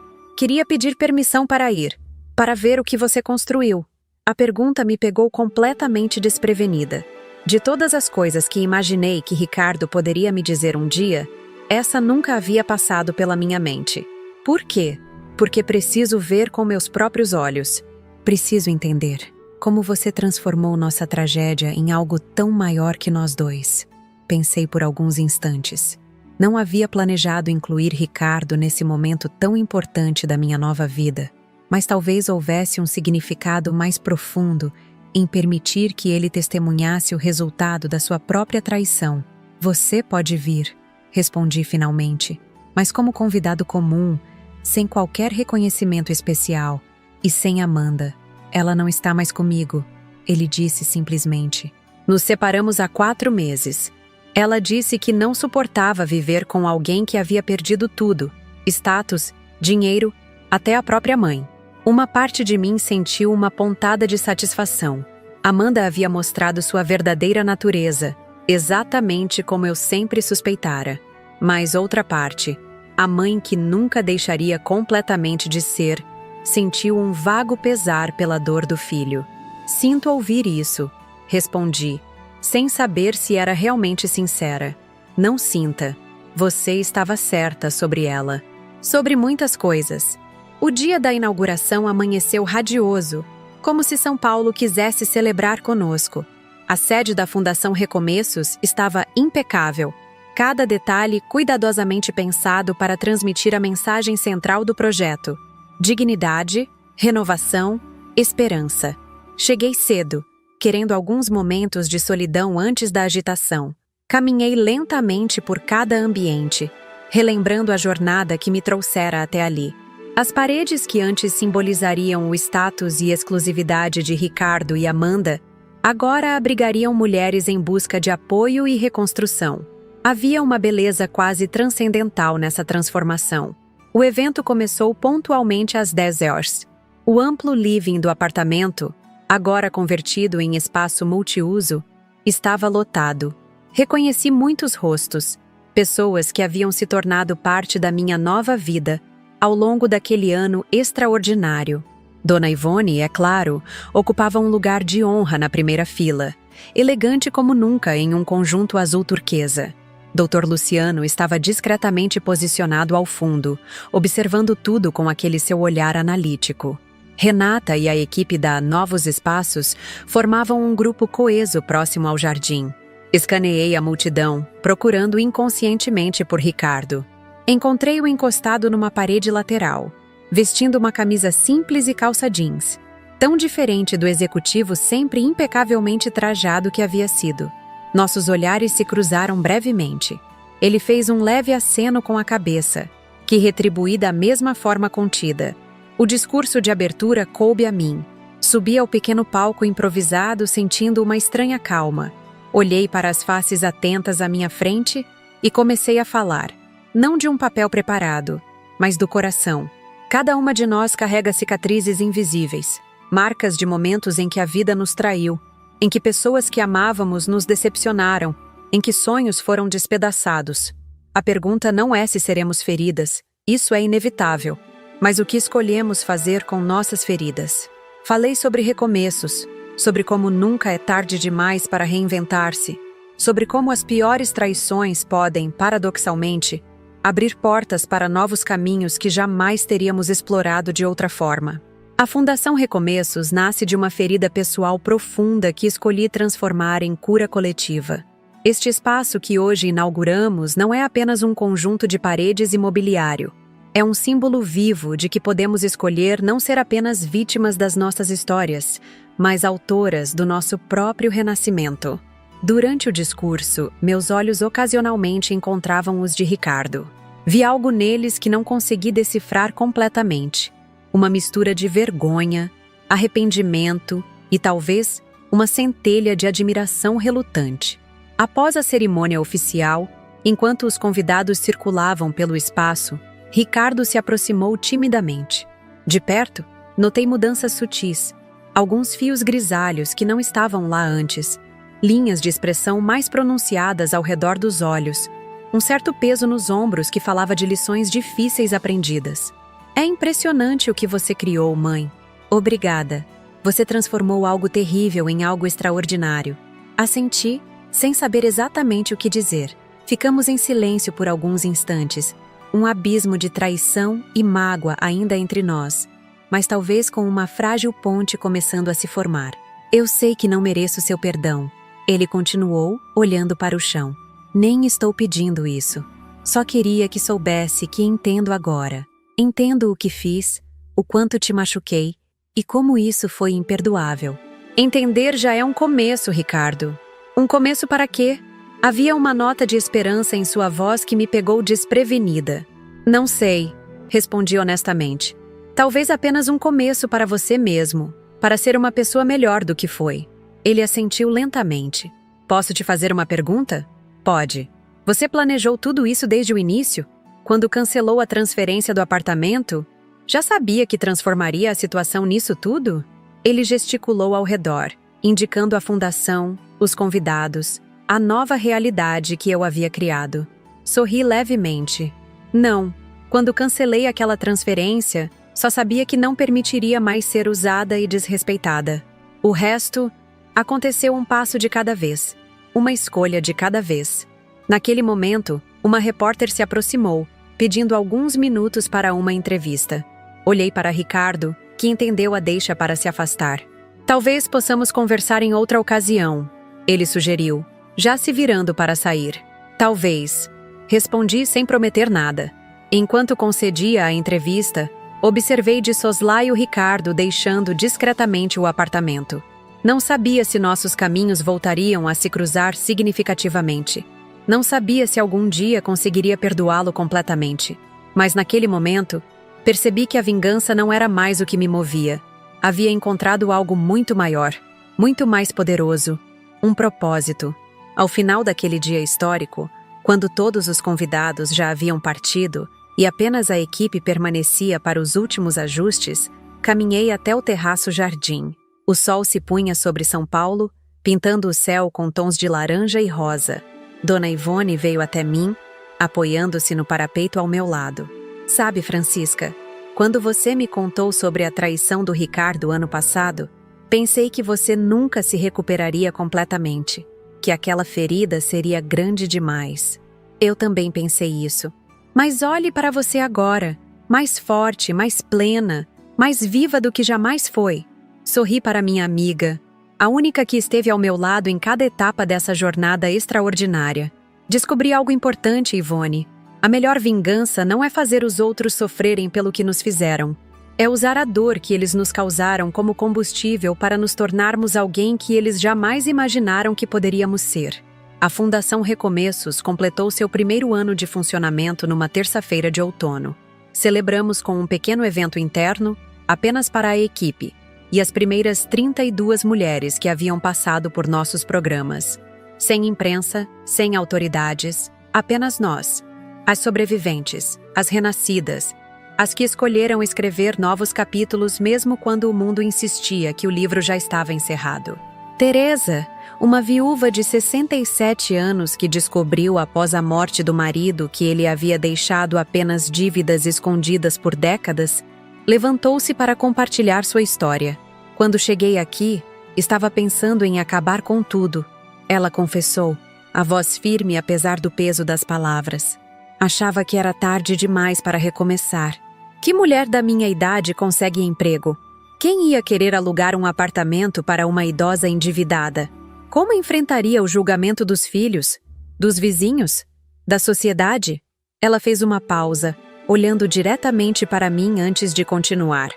pedir permissão para ir, para ver o que você construiu. A pergunta me pegou completamente desprevenida. De todas as coisas que imaginei que Ricardo poderia me dizer um dia, essa nunca havia passado pela minha mente. Por quê? Porque preciso ver com meus próprios olhos. Preciso entender como você transformou nossa tragédia em algo tão maior que nós dois. Pensei por alguns instantes. Não havia planejado incluir Ricardo nesse momento tão importante da minha nova vida, mas talvez houvesse um significado mais profundo em permitir que ele testemunhasse o resultado da sua própria traição. Você pode vir, respondi finalmente, mas como convidado comum, sem qualquer reconhecimento especial e sem Amanda. Ela não está mais comigo, ele disse simplesmente. Nos separamos há 4 meses. Ela disse que não suportava viver com alguém que havia perdido tudo, status, dinheiro, até a própria mãe. Uma parte de mim sentiu uma pontada de satisfação. Amanda havia mostrado sua verdadeira natureza, exatamente como eu sempre suspeitara. Mas outra parte, a mãe que nunca deixaria completamente de ser, sentiu um vago pesar pela dor do filho. Sinto ouvir isso, respondi, sem saber se era realmente sincera. Não sinta. Você estava certa sobre ela. Sobre muitas coisas. O dia da inauguração amanheceu radioso, como se São Paulo quisesse celebrar conosco. A sede da Fundação Recomeços estava impecável, cada detalhe cuidadosamente pensado para transmitir a mensagem central do projeto: dignidade, renovação, esperança. Cheguei cedo, querendo alguns momentos de solidão antes da agitação. Caminhei lentamente por cada ambiente, relembrando a jornada que me trouxera até ali. As paredes que antes simbolizariam o status e exclusividade de Ricardo e Amanda, agora abrigariam mulheres em busca de apoio e reconstrução. Havia uma beleza quase transcendental nessa transformação. O evento começou pontualmente às 10 horas. O amplo living do apartamento, agora convertido em espaço multiuso, estava lotado. Reconheci muitos rostos, pessoas que haviam se tornado parte da minha nova vida ao longo daquele ano extraordinário. Dona Ivone, é claro, ocupava um lugar de honra na primeira fila, elegante como nunca em um conjunto azul turquesa. Dr. Luciano estava discretamente posicionado ao fundo, observando tudo com aquele seu olhar analítico. Renata e a equipe da Novos Espaços formavam um grupo coeso próximo ao jardim. Escaneei a multidão, procurando inconscientemente por Ricardo. Encontrei-o encostado numa parede lateral, vestindo uma camisa simples e calça jeans, tão diferente do executivo sempre impecavelmente trajado que havia sido. Nossos olhares se cruzaram brevemente. Ele fez um leve aceno com a cabeça, que retribuí da mesma forma contida. O discurso de abertura coube a mim. Subi ao pequeno palco improvisado, sentindo uma estranha calma. Olhei para as faces atentas à minha frente e comecei a falar, não de um papel preparado, mas do coração. Cada uma de nós carrega cicatrizes invisíveis, marcas de momentos em que a vida nos traiu, em que pessoas que amávamos nos decepcionaram, em que sonhos foram despedaçados. A pergunta não é se seremos feridas, isso é inevitável, mas o que escolhemos fazer com nossas feridas. Falei sobre recomeços, sobre como nunca é tarde demais para reinventar-se, sobre como as piores traições podem, paradoxalmente, abrir portas para novos caminhos que jamais teríamos explorado de outra forma. A Fundação Recomeços nasce de uma ferida pessoal profunda que escolhi transformar em cura coletiva. Este espaço que hoje inauguramos não é apenas um conjunto de paredes e mobiliário. É um símbolo vivo de que podemos escolher não ser apenas vítimas das nossas histórias, mas autoras do nosso próprio renascimento. Durante o discurso, meus olhos ocasionalmente encontravam os de Ricardo. Vi algo neles que não consegui decifrar completamente. Uma mistura de vergonha, arrependimento e talvez uma centelha de admiração relutante. Após a cerimônia oficial, enquanto os convidados circulavam pelo espaço, Ricardo se aproximou timidamente. De perto, notei mudanças sutis, alguns fios grisalhos que não estavam lá antes, linhas de expressão mais pronunciadas ao redor dos olhos, um certo peso nos ombros que falava de lições difíceis aprendidas. É impressionante o que você criou, mãe. Obrigada. Você transformou algo terrível em algo extraordinário. Assenti, sem saber exatamente o que dizer. Ficamos em silêncio por alguns instantes, um abismo de traição e mágoa ainda entre nós, mas talvez com uma frágil ponte começando a se formar. Eu sei que não mereço seu perdão. Ele continuou, olhando para o chão. Nem estou pedindo isso. Só queria que soubesse que entendo agora. Entendo o que fiz, o quanto te machuquei e como isso foi imperdoável. Entender já é um começo, Ricardo. Um começo para quê? Havia uma nota de esperança em sua voz que me pegou desprevenida. Não sei, respondi honestamente. Talvez apenas um começo para você mesmo, para ser uma pessoa melhor do que foi. Ele assentiu lentamente. Posso te fazer uma pergunta? Pode. Você planejou tudo isso desde o início? Quando cancelou a transferência do apartamento? Já sabia que transformaria a situação nisso tudo? Ele gesticulou ao redor, indicando a fundação, os convidados, a nova realidade que eu havia criado. Sorri levemente. Não, quando cancelei aquela transferência, só sabia que não permitiria mais ser usada e desrespeitada. O resto aconteceu um passo de cada vez, uma escolha de cada vez. Naquele momento, uma repórter se aproximou, pedindo alguns minutos para uma entrevista. Olhei para Ricardo, que entendeu a deixa para se afastar. Talvez possamos conversar em outra ocasião, ele sugeriu, já se virando para sair. Talvez. Respondi sem prometer nada. Enquanto concedia a entrevista, observei de soslaio Ricardo deixando discretamente o apartamento. Não sabia se nossos caminhos voltariam a se cruzar significativamente. Não sabia se algum dia conseguiria perdoá-lo completamente. Mas naquele momento, percebi que a vingança não era mais o que me movia. Havia encontrado algo muito maior, muito mais poderoso, um propósito. Ao final daquele dia histórico, quando todos os convidados já haviam partido e apenas a equipe permanecia para os últimos ajustes, caminhei até o terraço jardim. O sol se punha sobre São Paulo, pintando o céu com tons de laranja e rosa. Dona Ivone veio até mim, apoiando-se no parapeito ao meu lado. Sabe, Francisca, quando você me contou sobre a traição do Ricardo ano passado, pensei que você nunca se recuperaria completamente, que aquela ferida seria grande demais. Eu também pensei isso. Mas olhe para você agora, mais forte, mais plena, mais viva do que jamais foi. Sorri para minha amiga, a única que esteve ao meu lado em cada etapa dessa jornada extraordinária. Descobri algo importante, Ivone. A melhor vingança não é fazer os outros sofrerem pelo que nos fizeram. É usar a dor que eles nos causaram como combustível para nos tornarmos alguém que eles jamais imaginaram que poderíamos ser. A Fundação Recomeços completou seu primeiro ano de funcionamento numa terça-feira de outono. Celebramos com um pequeno evento interno, apenas para a equipe, e as primeiras 32 mulheres que haviam passado por nossos programas. Sem imprensa, sem autoridades, apenas nós. As sobreviventes, as renascidas, as que escolheram escrever novos capítulos mesmo quando o mundo insistia que o livro já estava encerrado. Teresa, uma viúva de 67 anos que descobriu após a morte do marido que ele havia deixado apenas dívidas escondidas por décadas, levantou-se para compartilhar sua história. Quando cheguei aqui, estava pensando em acabar com tudo. Ela confessou, a voz firme apesar do peso das palavras. Achava que era tarde demais para recomeçar. Que mulher da minha idade consegue emprego? Quem ia querer alugar um apartamento para uma idosa endividada? Como enfrentaria o julgamento dos filhos? Dos vizinhos? Da sociedade? Ela fez uma pausa, olhando diretamente para mim antes de continuar.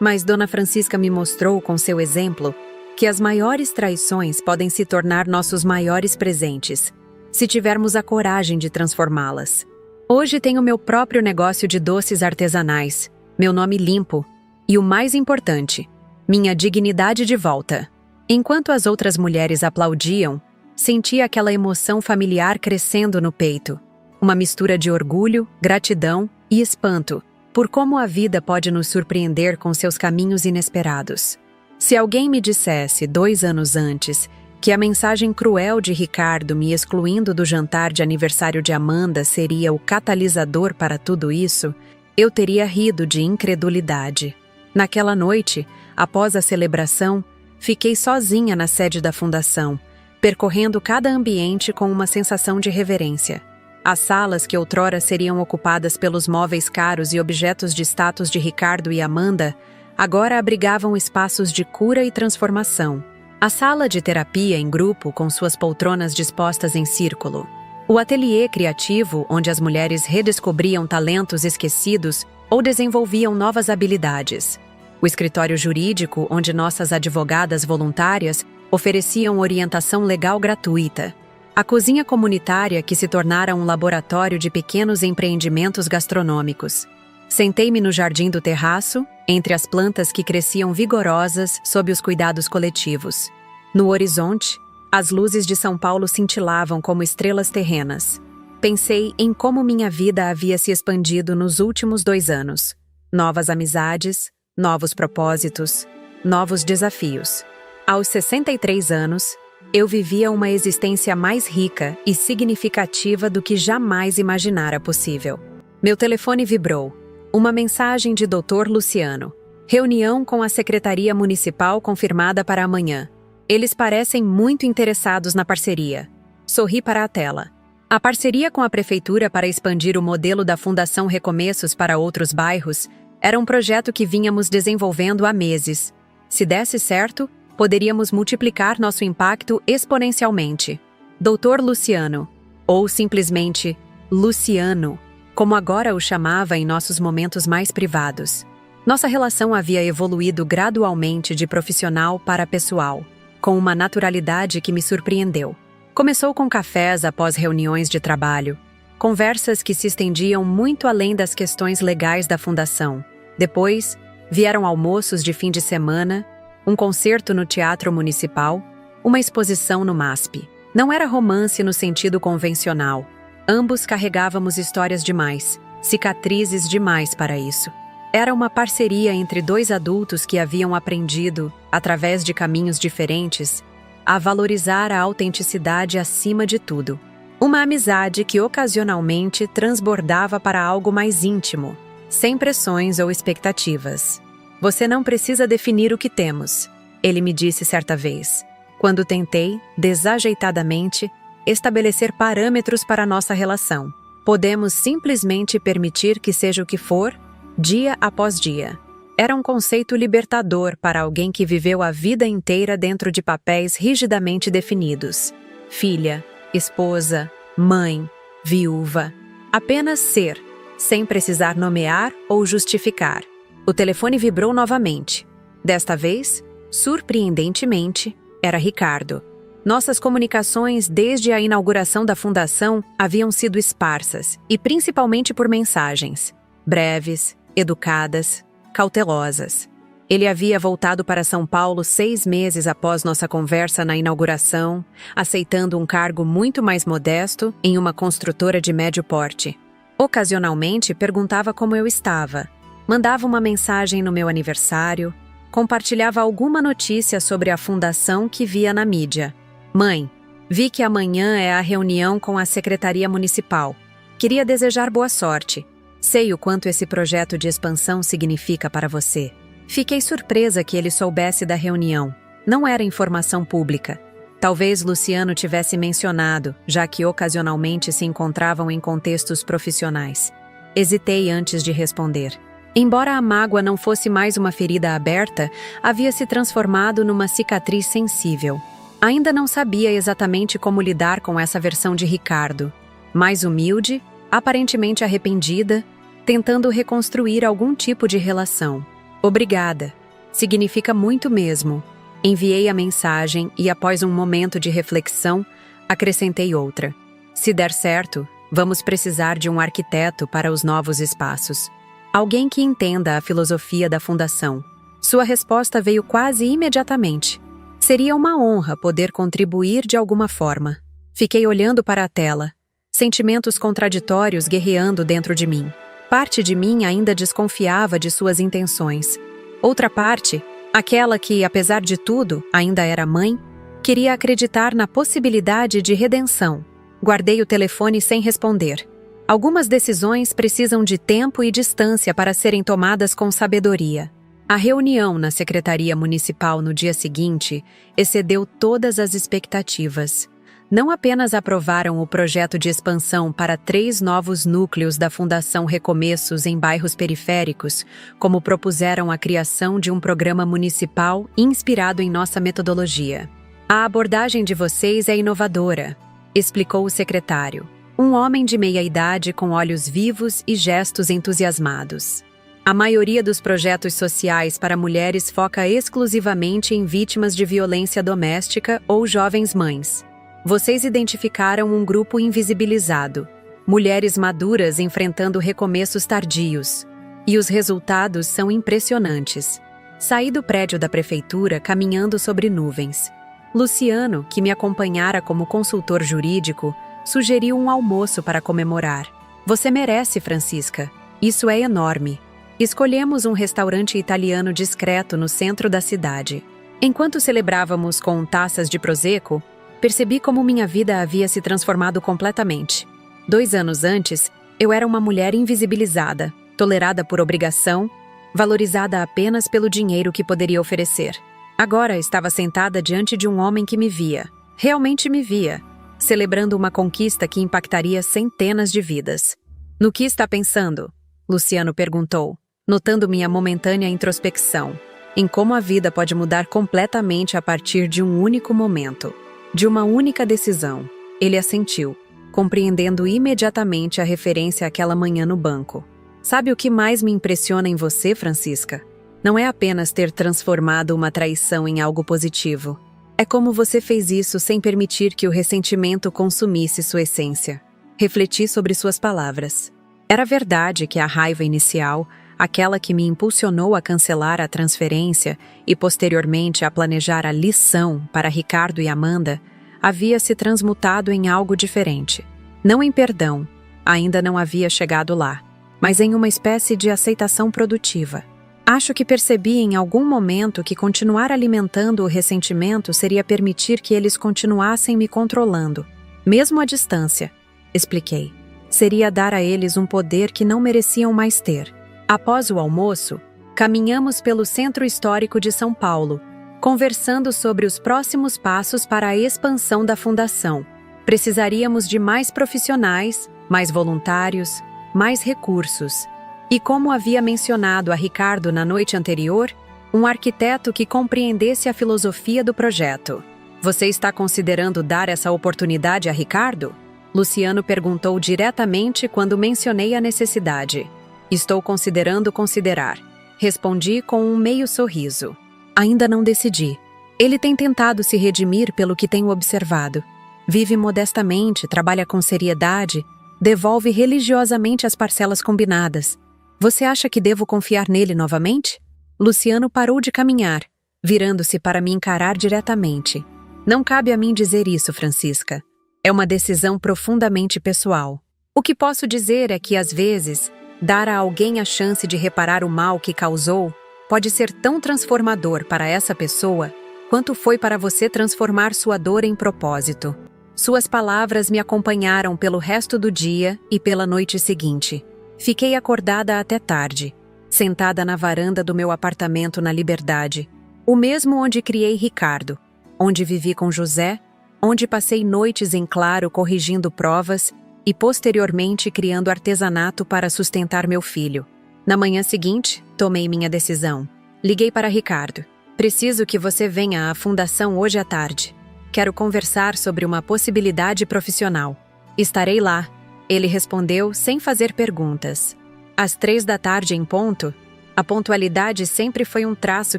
Mas Dona Francisca me mostrou com seu exemplo que as maiores traições podem se tornar nossos maiores presentes, se tivermos a coragem de transformá-las. Hoje tenho meu próprio negócio de doces artesanais, meu nome limpo e, o mais importante, minha dignidade de volta. Enquanto as outras mulheres aplaudiam, senti aquela emoção familiar crescendo no peito. Uma mistura de orgulho, gratidão e espanto por como a vida pode nos surpreender com seus caminhos inesperados. Se alguém me dissesse 2 anos antes que a mensagem cruel de Ricardo me excluindo do jantar de aniversário de Amanda seria o catalisador para tudo isso, eu teria rido de incredulidade. Naquela noite, após a celebração, fiquei sozinha na sede da fundação, percorrendo cada ambiente com uma sensação de reverência. As salas que outrora seriam ocupadas pelos móveis caros e objetos de status de Ricardo e Amanda, agora abrigavam espaços de cura e transformação. A sala de terapia em grupo com suas poltronas dispostas em círculo. O ateliê criativo onde as mulheres redescobriam talentos esquecidos ou desenvolviam novas habilidades. O escritório jurídico onde nossas advogadas voluntárias ofereciam orientação legal gratuita. A cozinha comunitária que se tornara um laboratório de pequenos empreendimentos gastronômicos. Sentei-me no jardim do terraço, entre as plantas que cresciam vigorosas sob os cuidados coletivos. No horizonte, as luzes de São Paulo cintilavam como estrelas terrenas. Pensei em como minha vida havia se expandido nos últimos 2 anos. Novas amizades, novos propósitos, novos desafios. Aos 63 anos, eu vivia uma existência mais rica e significativa do que jamais imaginara possível. Meu telefone vibrou. Uma mensagem de Dr. Luciano. Reunião com a Secretaria Municipal confirmada para amanhã. Eles parecem muito interessados na parceria. Sorri para a tela. A parceria com a Prefeitura para expandir o modelo da Fundação Recomeços para outros bairros era um projeto que vínhamos desenvolvendo há meses. Se desse certo, poderíamos multiplicar nosso impacto exponencialmente. Dr. Luciano, ou simplesmente Luciano, como agora o chamava em nossos momentos mais privados. Nossa relação havia evoluído gradualmente de profissional para pessoal, com uma naturalidade que me surpreendeu. Começou com cafés após reuniões de trabalho, conversas que se estendiam muito além das questões legais da fundação. Depois, vieram almoços de fim de semana, um concerto no Teatro Municipal, uma exposição no MASP. Não era romance no sentido convencional. Ambos carregávamos histórias demais, cicatrizes demais para isso. Era uma parceria entre 2 adultos que haviam aprendido, através de caminhos diferentes, a valorizar a autenticidade acima de tudo. Uma amizade que ocasionalmente transbordava para algo mais íntimo, sem pressões ou expectativas. Você não precisa definir o que temos, ele me disse certa vez, quando tentei, desajeitadamente, estabelecer parâmetros para nossa relação. Podemos simplesmente permitir que seja o que for, dia após dia. Era um conceito libertador para alguém que viveu a vida inteira dentro de papéis rigidamente definidos. Filha, esposa, mãe, viúva. Apenas ser, sem precisar nomear ou justificar. O telefone vibrou novamente. Desta vez, surpreendentemente, era Ricardo. Nossas comunicações desde a inauguração da fundação haviam sido esparsas, e principalmente por mensagens. Breves, educadas, cautelosas. Ele havia voltado para São Paulo 6 meses após nossa conversa na inauguração, aceitando um cargo muito mais modesto em uma construtora de médio porte. Ocasionalmente perguntava como eu estava, mandava uma mensagem no meu aniversário, compartilhava alguma notícia sobre a fundação que via na mídia. Mãe, vi que amanhã é a reunião com a Secretaria Municipal. Queria desejar boa sorte. Sei o quanto esse projeto de expansão significa para você. Fiquei surpresa que ele soubesse da reunião. Não era informação pública. Talvez Luciano tivesse mencionado, já que ocasionalmente se encontravam em contextos profissionais. Hesitei antes de responder. Embora a mágoa não fosse mais uma ferida aberta, havia se transformado numa cicatriz sensível. Ainda não sabia exatamente como lidar com essa versão de Ricardo. Mais humilde, aparentemente arrependida, tentando reconstruir algum tipo de relação. Obrigada. Significa muito mesmo. Enviei a mensagem e, após um momento de reflexão, acrescentei outra. Se der certo, vamos precisar de um arquiteto para os novos espaços. Alguém que entenda a filosofia da fundação. Sua resposta veio quase imediatamente. Seria uma honra poder contribuir de alguma forma. Fiquei olhando para a tela. Sentimentos contraditórios guerreando dentro de mim. Parte de mim ainda desconfiava de suas intenções. Outra parte, aquela que, apesar de tudo, ainda era mãe, queria acreditar na possibilidade de redenção. Guardei o telefone sem responder. Algumas decisões precisam de tempo e distância para serem tomadas com sabedoria. A reunião na Secretaria Municipal no dia seguinte excedeu todas as expectativas. Não apenas aprovaram o projeto de expansão para 3 novos núcleos da Fundação Recomeços em bairros periféricos, como propuseram a criação de um programa municipal inspirado em nossa metodologia. A abordagem de vocês é inovadora, explicou o secretário, um homem de meia-idade com olhos vivos e gestos entusiasmados. A maioria dos projetos sociais para mulheres foca exclusivamente em vítimas de violência doméstica ou jovens mães. Vocês identificaram um grupo invisibilizado, mulheres maduras enfrentando recomeços tardios. E os resultados são impressionantes. Saí do prédio da prefeitura caminhando sobre nuvens. Luciano, que me acompanhara como consultor jurídico, sugeriu um almoço para comemorar. Você merece, Francisca. Isso é enorme. Escolhemos um restaurante italiano discreto no centro da cidade. Enquanto celebrávamos com taças de prosecco, percebi como minha vida havia se transformado completamente. 2 anos antes, eu era uma mulher invisibilizada, tolerada por obrigação, valorizada apenas pelo dinheiro que poderia oferecer. Agora estava sentada diante de um homem que me via, realmente me via, celebrando uma conquista que impactaria centenas de vidas. No que está pensando? Luciano perguntou, notando minha momentânea introspecção, em como a vida pode mudar completamente a partir de um único momento. De uma única decisão. Ele assentiu, compreendendo imediatamente a referência àquela manhã no banco. Sabe o que mais me impressiona em você, Francisca? Não é apenas ter transformado uma traição em algo positivo. É como você fez isso sem permitir que o ressentimento consumisse sua essência. Refleti sobre suas palavras. Era verdade que a raiva inicial, aquela que me impulsionou a cancelar a transferência e posteriormente a planejar a lição para Ricardo e Amanda, havia se transmutado em algo diferente. Não em perdão, ainda não havia chegado lá, mas em uma espécie de aceitação produtiva. Acho que percebi em algum momento que continuar alimentando o ressentimento seria permitir que eles continuassem me controlando, mesmo à distância, expliquei. Seria dar a eles um poder que não mereciam mais ter. Após o almoço, caminhamos pelo Centro Histórico de São Paulo, conversando sobre os próximos passos para a expansão da fundação. Precisaríamos de mais profissionais, mais voluntários, mais recursos. E como havia mencionado a Ricardo na noite anterior, um arquiteto que compreendesse a filosofia do projeto. Você está considerando dar essa oportunidade a Ricardo? Luciano perguntou diretamente quando mencionei a necessidade. Estou considerando considerar. Respondi com um meio sorriso. Ainda não decidi. Ele tem tentado se redimir pelo que tenho observado. Vive modestamente, trabalha com seriedade, devolve religiosamente as parcelas combinadas. Você acha que devo confiar nele novamente? Luciano parou de caminhar, virando-se para me encarar diretamente. Não cabe a mim dizer isso, Francisca. É uma decisão profundamente pessoal. O que posso dizer é que, às vezes, dar a alguém a chance de reparar o mal que causou pode ser tão transformador para essa pessoa quanto foi para você transformar sua dor em propósito. Suas palavras me acompanharam pelo resto do dia e pela noite seguinte. Fiquei acordada até tarde, sentada na varanda do meu apartamento na Liberdade, o mesmo onde criei Ricardo, onde vivi com José, onde passei noites em claro corrigindo provas e posteriormente criando artesanato para sustentar meu filho. Na manhã seguinte, tomei minha decisão. Liguei para Ricardo. Preciso que você venha à fundação hoje à tarde. Quero conversar sobre uma possibilidade profissional. Estarei lá. Ele respondeu sem fazer perguntas. Às 3 da tarde em ponto, a pontualidade sempre foi um traço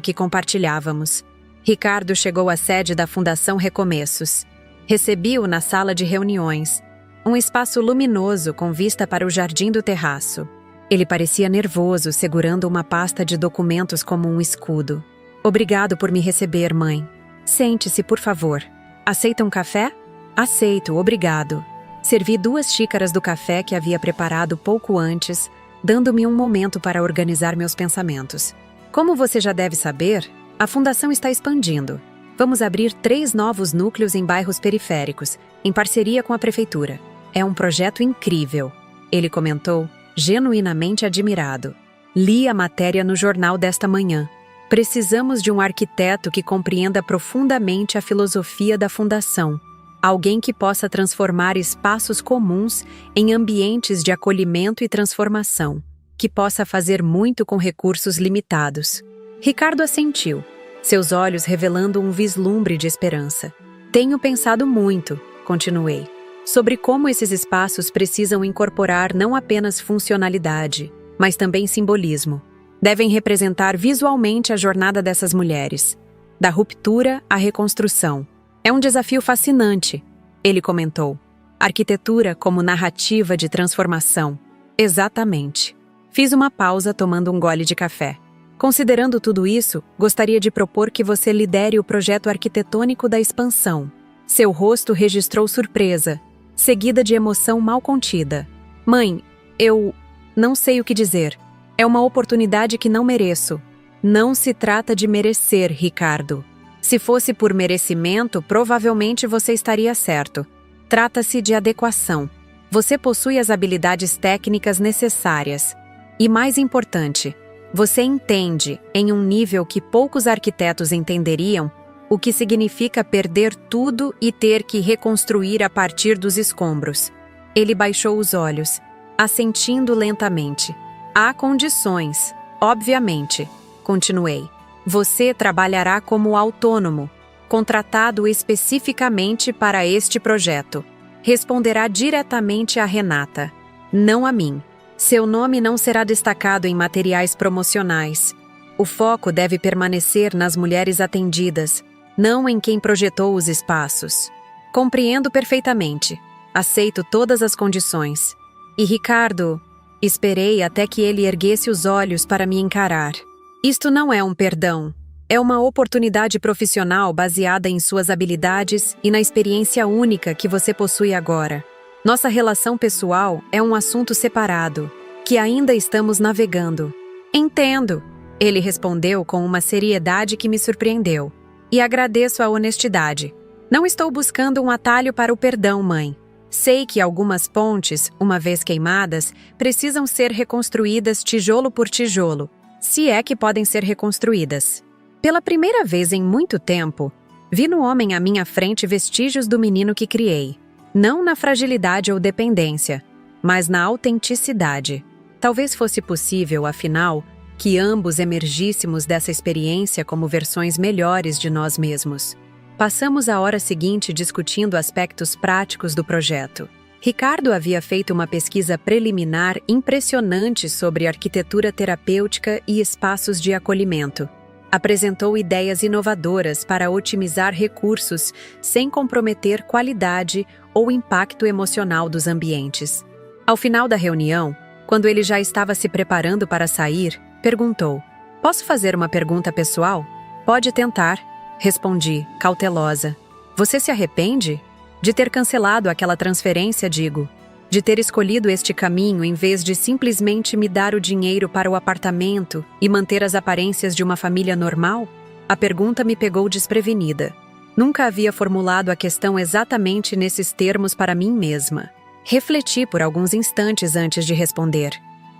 que compartilhávamos. Ricardo chegou à sede da Fundação Recomeços. Recebi-o na sala de reuniões, um espaço luminoso com vista para o jardim do terraço. Ele parecia nervoso, segurando uma pasta de documentos como um escudo. Obrigado por me receber, mãe. Sente-se, por favor. Aceita um café? Aceito, obrigado. Servi 2 xícaras do café que havia preparado pouco antes, dando-me um momento para organizar meus pensamentos. Como você já deve saber, a fundação está expandindo. Vamos abrir 3 novos núcleos em bairros periféricos, em parceria com a prefeitura. É um projeto incrível, ele comentou, genuinamente admirado. Li a matéria no jornal desta manhã. Precisamos de um arquiteto que compreenda profundamente a filosofia da fundação. Alguém que possa transformar espaços comuns em ambientes de acolhimento e transformação, que possa fazer muito com recursos limitados. Ricardo assentiu, seus olhos revelando um vislumbre de esperança. Tenho pensado muito, continuei, sobre como esses espaços precisam incorporar não apenas funcionalidade, mas também simbolismo. Devem representar visualmente a jornada dessas mulheres, da ruptura à reconstrução. É um desafio fascinante, ele comentou. Arquitetura como narrativa de transformação. Exatamente. Fiz uma pausa tomando um gole de café. Considerando tudo isso, gostaria de propor que você lidere o projeto arquitetônico da expansão. Seu rosto registrou surpresa, seguida de emoção mal contida. Mãe, eu não sei o que dizer. É uma oportunidade que não mereço. Não se trata de merecer, Ricardo. Se fosse por merecimento, provavelmente você estaria certo. Trata-se de adequação. Você possui as habilidades técnicas necessárias. E mais importante, você entende, em um nível que poucos arquitetos entenderiam, o que significa perder tudo e ter que reconstruir a partir dos escombros. Ele baixou os olhos, assentindo lentamente. Há condições, obviamente, continuei. Você trabalhará como autônomo, contratado especificamente para este projeto. Responderá diretamente a Renata, não a mim. Seu nome não será destacado em materiais promocionais. O foco deve permanecer nas mulheres atendidas, não em quem projetou os espaços. Compreendo perfeitamente. Aceito todas as condições. E Ricardo, esperei até que ele erguesse os olhos para me encarar. Isto não é um perdão. É uma oportunidade profissional baseada em suas habilidades e na experiência única que você possui agora. Nossa relação pessoal é um assunto separado, que ainda estamos navegando. Entendo, ele respondeu com uma seriedade que me surpreendeu. E agradeço a honestidade. Não estou buscando um atalho para o perdão, mãe. Sei que algumas pontes, uma vez queimadas, precisam ser reconstruídas tijolo por tijolo, se é que podem ser reconstruídas. Pela primeira vez em muito tempo, vi no homem à minha frente vestígios do menino que criei. Não na fragilidade ou dependência, mas na autenticidade. Talvez fosse possível, afinal, que ambos emergíssemos dessa experiência como versões melhores de nós mesmos. Passamos a hora seguinte discutindo aspectos práticos do projeto. Ricardo havia feito uma pesquisa preliminar impressionante sobre arquitetura terapêutica e espaços de acolhimento. Apresentou ideias inovadoras para otimizar recursos sem comprometer qualidade ou impacto emocional dos ambientes. Ao final da reunião, quando ele já estava se preparando para sair, perguntou: "Posso fazer uma pergunta pessoal?" "Pode tentar", respondi, cautelosa. "Você se arrepende? De ter cancelado aquela transferência, digo. De ter escolhido este caminho em vez de simplesmente me dar o dinheiro para o apartamento e manter as aparências de uma família normal?" A pergunta me pegou desprevenida. Nunca havia formulado a questão exatamente nesses termos para mim mesma. Refleti por alguns instantes antes de responder.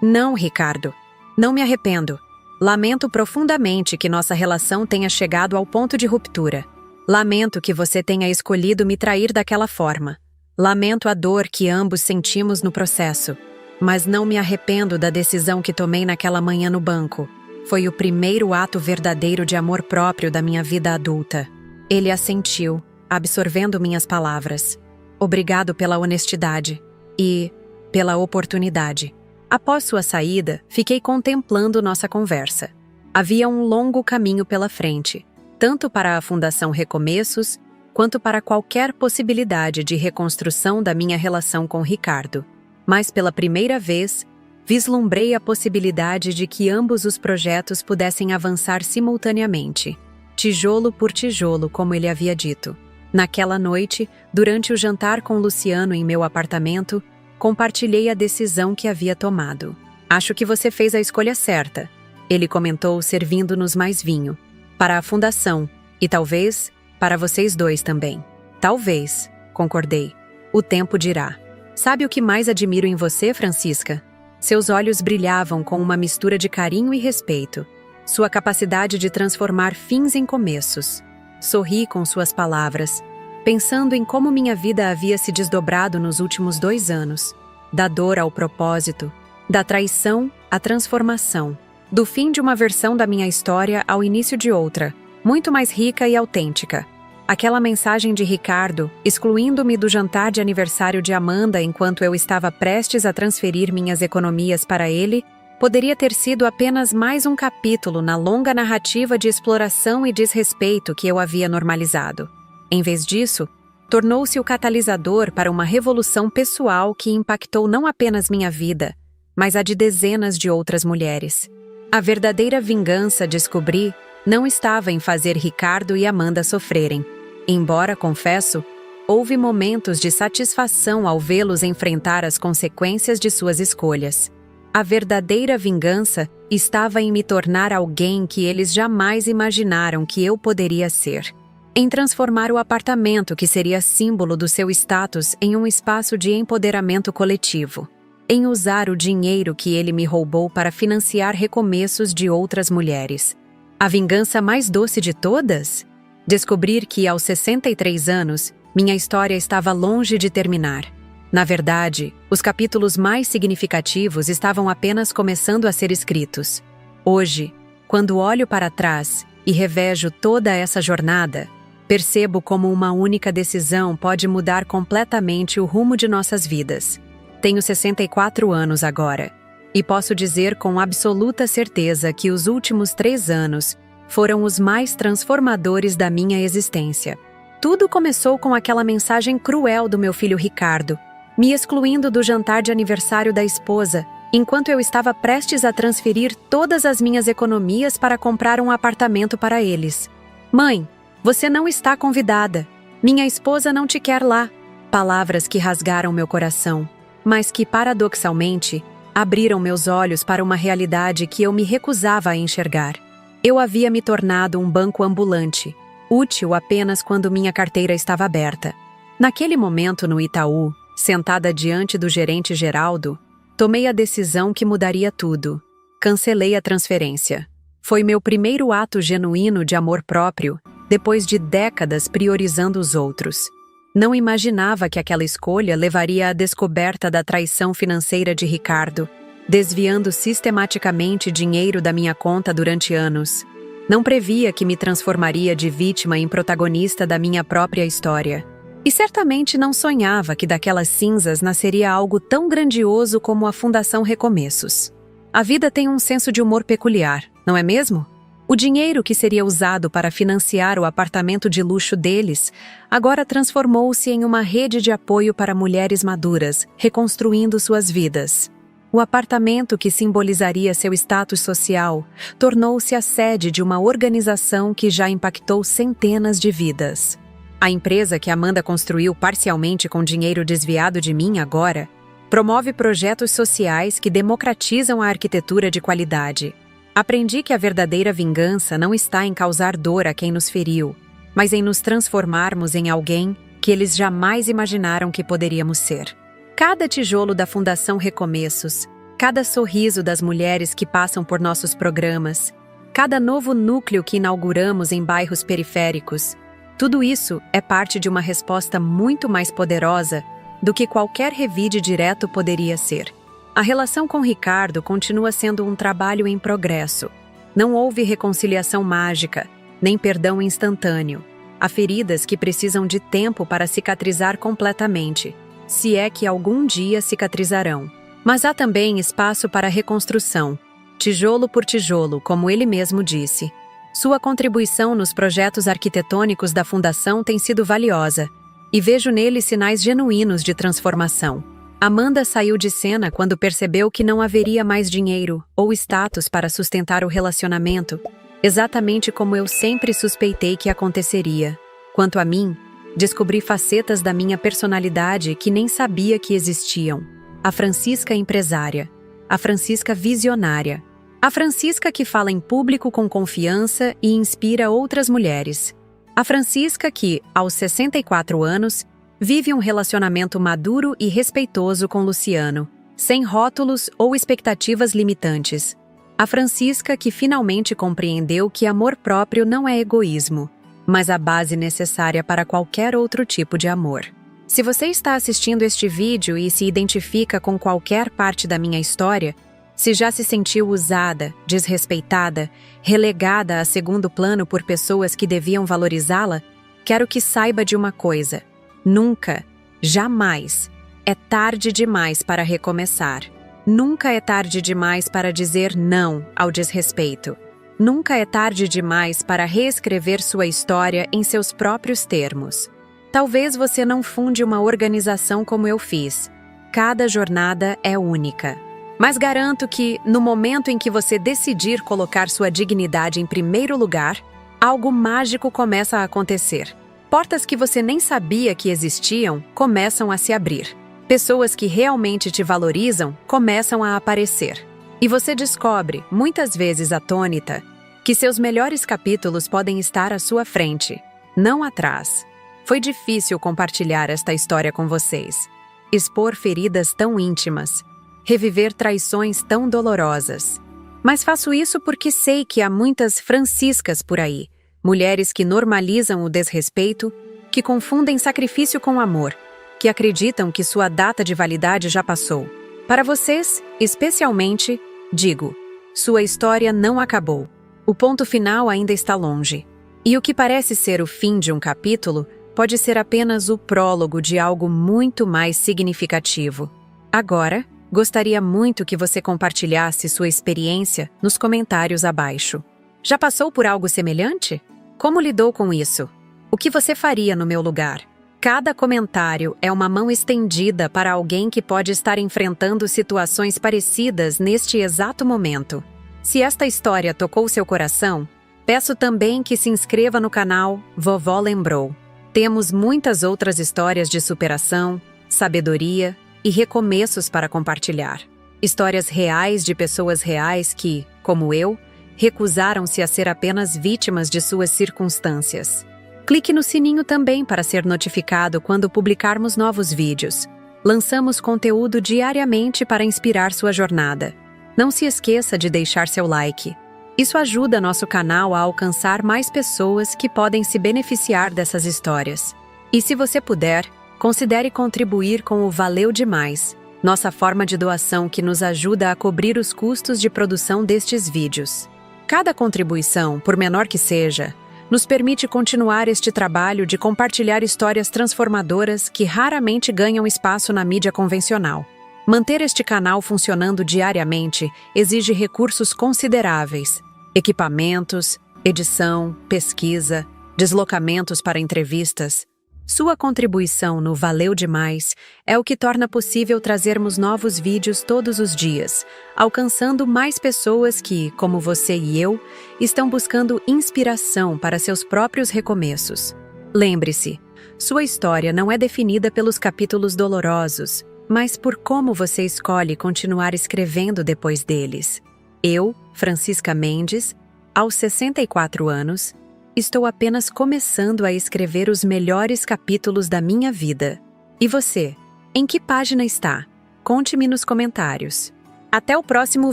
"Não, Ricardo. Não me arrependo. Lamento profundamente que nossa relação tenha chegado ao ponto de ruptura. Lamento que você tenha escolhido me trair daquela forma. Lamento a dor que ambos sentimos no processo. Mas não me arrependo da decisão que tomei naquela manhã no banco. Foi o primeiro ato verdadeiro de amor próprio da minha vida adulta." Ele assentiu, absorvendo minhas palavras. "Obrigado pela honestidade e pela oportunidade." Após sua saída, fiquei contemplando nossa conversa. Havia um longo caminho pela frente, tanto para a Fundação Recomeços, quanto para qualquer possibilidade de reconstrução da minha relação com Ricardo. Mas pela primeira vez, vislumbrei a possibilidade de que ambos os projetos pudessem avançar simultaneamente, tijolo por tijolo, como ele havia dito. Naquela noite, durante o jantar com Luciano em meu apartamento, compartilhei a decisão que havia tomado. "Acho que você fez a escolha certa", ele comentou, servindo-nos mais vinho. "Para a fundação, e talvez para vocês dois também." "Talvez", concordei. "O tempo dirá." "Sabe o que mais admiro em você, Francisca?" Seus olhos brilhavam com uma mistura de carinho e respeito. Sua capacidade de transformar fins em começos. Sorri com suas palavras, pensando em como minha vida havia se desdobrado nos últimos 2 anos. Da dor ao propósito, da traição à transformação, do fim de uma versão da minha história ao início de outra, muito mais rica e autêntica. Aquela mensagem de Ricardo, excluindo-me do jantar de aniversário de Amanda enquanto eu estava prestes a transferir minhas economias para ele, poderia ter sido apenas mais um capítulo na longa narrativa de exploração e desrespeito que eu havia normalizado. Em vez disso, tornou-se o catalisador para uma revolução pessoal que impactou não apenas minha vida, mas a de dezenas de outras mulheres. A verdadeira vingança, descobri, não estava em fazer Ricardo e Amanda sofrerem. Embora, confesso, houve momentos de satisfação ao vê-los enfrentar as consequências de suas escolhas. A verdadeira vingança estava em me tornar alguém que eles jamais imaginaram que eu poderia ser. Em transformar o apartamento que seria símbolo do seu status em um espaço de empoderamento coletivo. Em usar o dinheiro que ele me roubou para financiar recomeços de outras mulheres. A vingança mais doce de todas? Descobrir que, aos 63 anos, minha história estava longe de terminar. Na verdade, os capítulos mais significativos estavam apenas começando a ser escritos. Hoje, quando olho para trás e revejo toda essa jornada, percebo como uma única decisão pode mudar completamente o rumo de nossas vidas. Tenho 64 anos agora, e posso dizer com absoluta certeza que os últimos 3 anos foram os mais transformadores da minha existência. Tudo começou com aquela mensagem cruel do meu filho Ricardo, me excluindo do jantar de aniversário da esposa, enquanto eu estava prestes a transferir todas as minhas economias para comprar um apartamento para eles. "Mãe, você não está convidada. Minha esposa não te quer lá." Palavras que rasgaram meu coração, mas que, paradoxalmente, abriram meus olhos para uma realidade que eu me recusava a enxergar. Eu havia me tornado um banco ambulante, útil apenas quando minha carteira estava aberta. Naquele momento no Itaú, sentada diante do gerente Geraldo, tomei a decisão que mudaria tudo. Cancelei a transferência. Foi meu primeiro ato genuíno de amor próprio, depois de décadas priorizando os outros. Não imaginava que aquela escolha levaria à descoberta da traição financeira de Ricardo, desviando sistematicamente dinheiro da minha conta durante anos. Não previa que me transformaria de vítima em protagonista da minha própria história. E certamente não sonhava que daquelas cinzas nasceria algo tão grandioso como a Fundação Recomeços. A vida tem um senso de humor peculiar, não é mesmo? O dinheiro que seria usado para financiar o apartamento de luxo deles agora transformou-se em uma rede de apoio para mulheres maduras, reconstruindo suas vidas. O apartamento que simbolizaria seu status social tornou-se a sede de uma organização que já impactou centenas de vidas. A empresa que Amanda construiu parcialmente com dinheiro desviado de mim agora promove projetos sociais que democratizam a arquitetura de qualidade. Aprendi que a verdadeira vingança não está em causar dor a quem nos feriu, mas em nos transformarmos em alguém que eles jamais imaginaram que poderíamos ser. Cada tijolo da Fundação Recomeços, cada sorriso das mulheres que passam por nossos programas, cada novo núcleo que inauguramos em bairros periféricos, tudo isso é parte de uma resposta muito mais poderosa do que qualquer revide direto poderia ser. A relação com Ricardo continua sendo um trabalho em progresso. Não houve reconciliação mágica, nem perdão instantâneo. Há feridas que precisam de tempo para cicatrizar completamente, se é que algum dia cicatrizarão. Mas há também espaço para reconstrução, tijolo por tijolo, como ele mesmo disse. Sua contribuição nos projetos arquitetônicos da Fundação tem sido valiosa, e vejo nele sinais genuínos de transformação. Amanda saiu de cena quando percebeu que não haveria mais dinheiro ou status para sustentar o relacionamento, exatamente como eu sempre suspeitei que aconteceria. Quanto a mim, descobri facetas da minha personalidade que nem sabia que existiam. A Francisca empresária, a Francisca visionária, a Francisca que fala em público com confiança e inspira outras mulheres. A Francisca que, aos 64 anos, vive um relacionamento maduro e respeitoso com Luciano, sem rótulos ou expectativas limitantes. A Francisca que finalmente compreendeu que amor próprio não é egoísmo, mas a base necessária para qualquer outro tipo de amor. Se você está assistindo este vídeo e se identifica com qualquer parte da minha história, se já se sentiu usada, desrespeitada, relegada a segundo plano por pessoas que deviam valorizá-la, quero que saiba de uma coisa: nunca, jamais, é tarde demais para recomeçar. Nunca é tarde demais para dizer não ao desrespeito. Nunca é tarde demais para reescrever sua história em seus próprios termos. Talvez você não funde uma organização como eu fiz. Cada jornada é única. Mas garanto que, no momento em que você decidir colocar sua dignidade em primeiro lugar, algo mágico começa a acontecer. Portas que você nem sabia que existiam começam a se abrir. Pessoas que realmente te valorizam começam a aparecer. E você descobre, muitas vezes atônita, que seus melhores capítulos podem estar à sua frente, não atrás. Foi difícil compartilhar esta história com vocês. Expor feridas tão íntimas. Reviver traições tão dolorosas. Mas faço isso porque sei que há muitas Franciscas por aí. Mulheres que normalizam o desrespeito, que confundem sacrifício com amor, que acreditam que sua data de validade já passou. Para vocês, especialmente, digo, sua história não acabou. O ponto final ainda está longe. E o que parece ser o fim de um capítulo pode ser apenas o prólogo de algo muito mais significativo. Agora, gostaria muito que você compartilhasse sua experiência nos comentários abaixo. Já passou por algo semelhante? Como lidou com isso? O que você faria no meu lugar? Cada comentário é uma mão estendida para alguém que pode estar enfrentando situações parecidas neste exato momento. Se esta história tocou seu coração, peço também que se inscreva no canal Vovó Lembrou. Temos muitas outras histórias de superação, sabedoria e recomeços para compartilhar. Histórias reais de pessoas reais que, como eu, recusaram-se a ser apenas vítimas de suas circunstâncias. Clique no sininho também para ser notificado quando publicarmos novos vídeos. Lançamos conteúdo diariamente para inspirar sua jornada. Não se esqueça de deixar seu like. Isso ajuda nosso canal a alcançar mais pessoas que podem se beneficiar dessas histórias. E se você puder, considere contribuir com o Valeu Demais, nossa forma de doação que nos ajuda a cobrir os custos de produção destes vídeos. Cada contribuição, por menor que seja, nos permite continuar este trabalho de compartilhar histórias transformadoras que raramente ganham espaço na mídia convencional. Manter este canal funcionando diariamente exige recursos consideráveis: equipamentos, edição, pesquisa, deslocamentos para entrevistas. Sua contribuição no Valeu Demais é o que torna possível trazermos novos vídeos todos os dias, alcançando mais pessoas que, como você e eu, estão buscando inspiração para seus próprios recomeços. Lembre-se, sua história não é definida pelos capítulos dolorosos, mas por como você escolhe continuar escrevendo depois deles. Eu, Francisca Mendes, aos 64 anos, estou apenas começando a escrever os melhores capítulos da minha vida. E você? Em que página está? Conte-me nos comentários. Até o próximo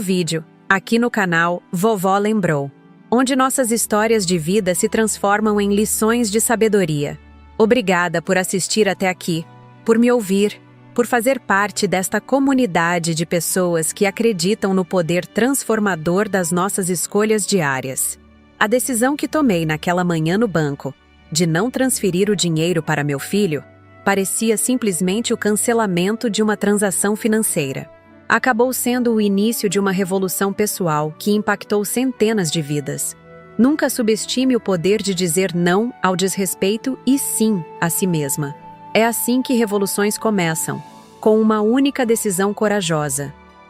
vídeo, aqui no canal Vovó Lembrou, onde nossas histórias de vida se transformam em lições de sabedoria. Obrigada por assistir até aqui, por me ouvir, por fazer parte desta comunidade de pessoas que acreditam no poder transformador das nossas escolhas diárias. A decisão que tomei naquela manhã no banco, de não transferir o dinheiro para meu filho, parecia simplesmente o cancelamento de uma transação financeira. Acabou sendo o início de uma revolução pessoal que impactou centenas de vidas. Nunca subestime o poder de dizer não ao desrespeito e sim a si mesma. É assim que revoluções começam, com uma única decisão corajosa.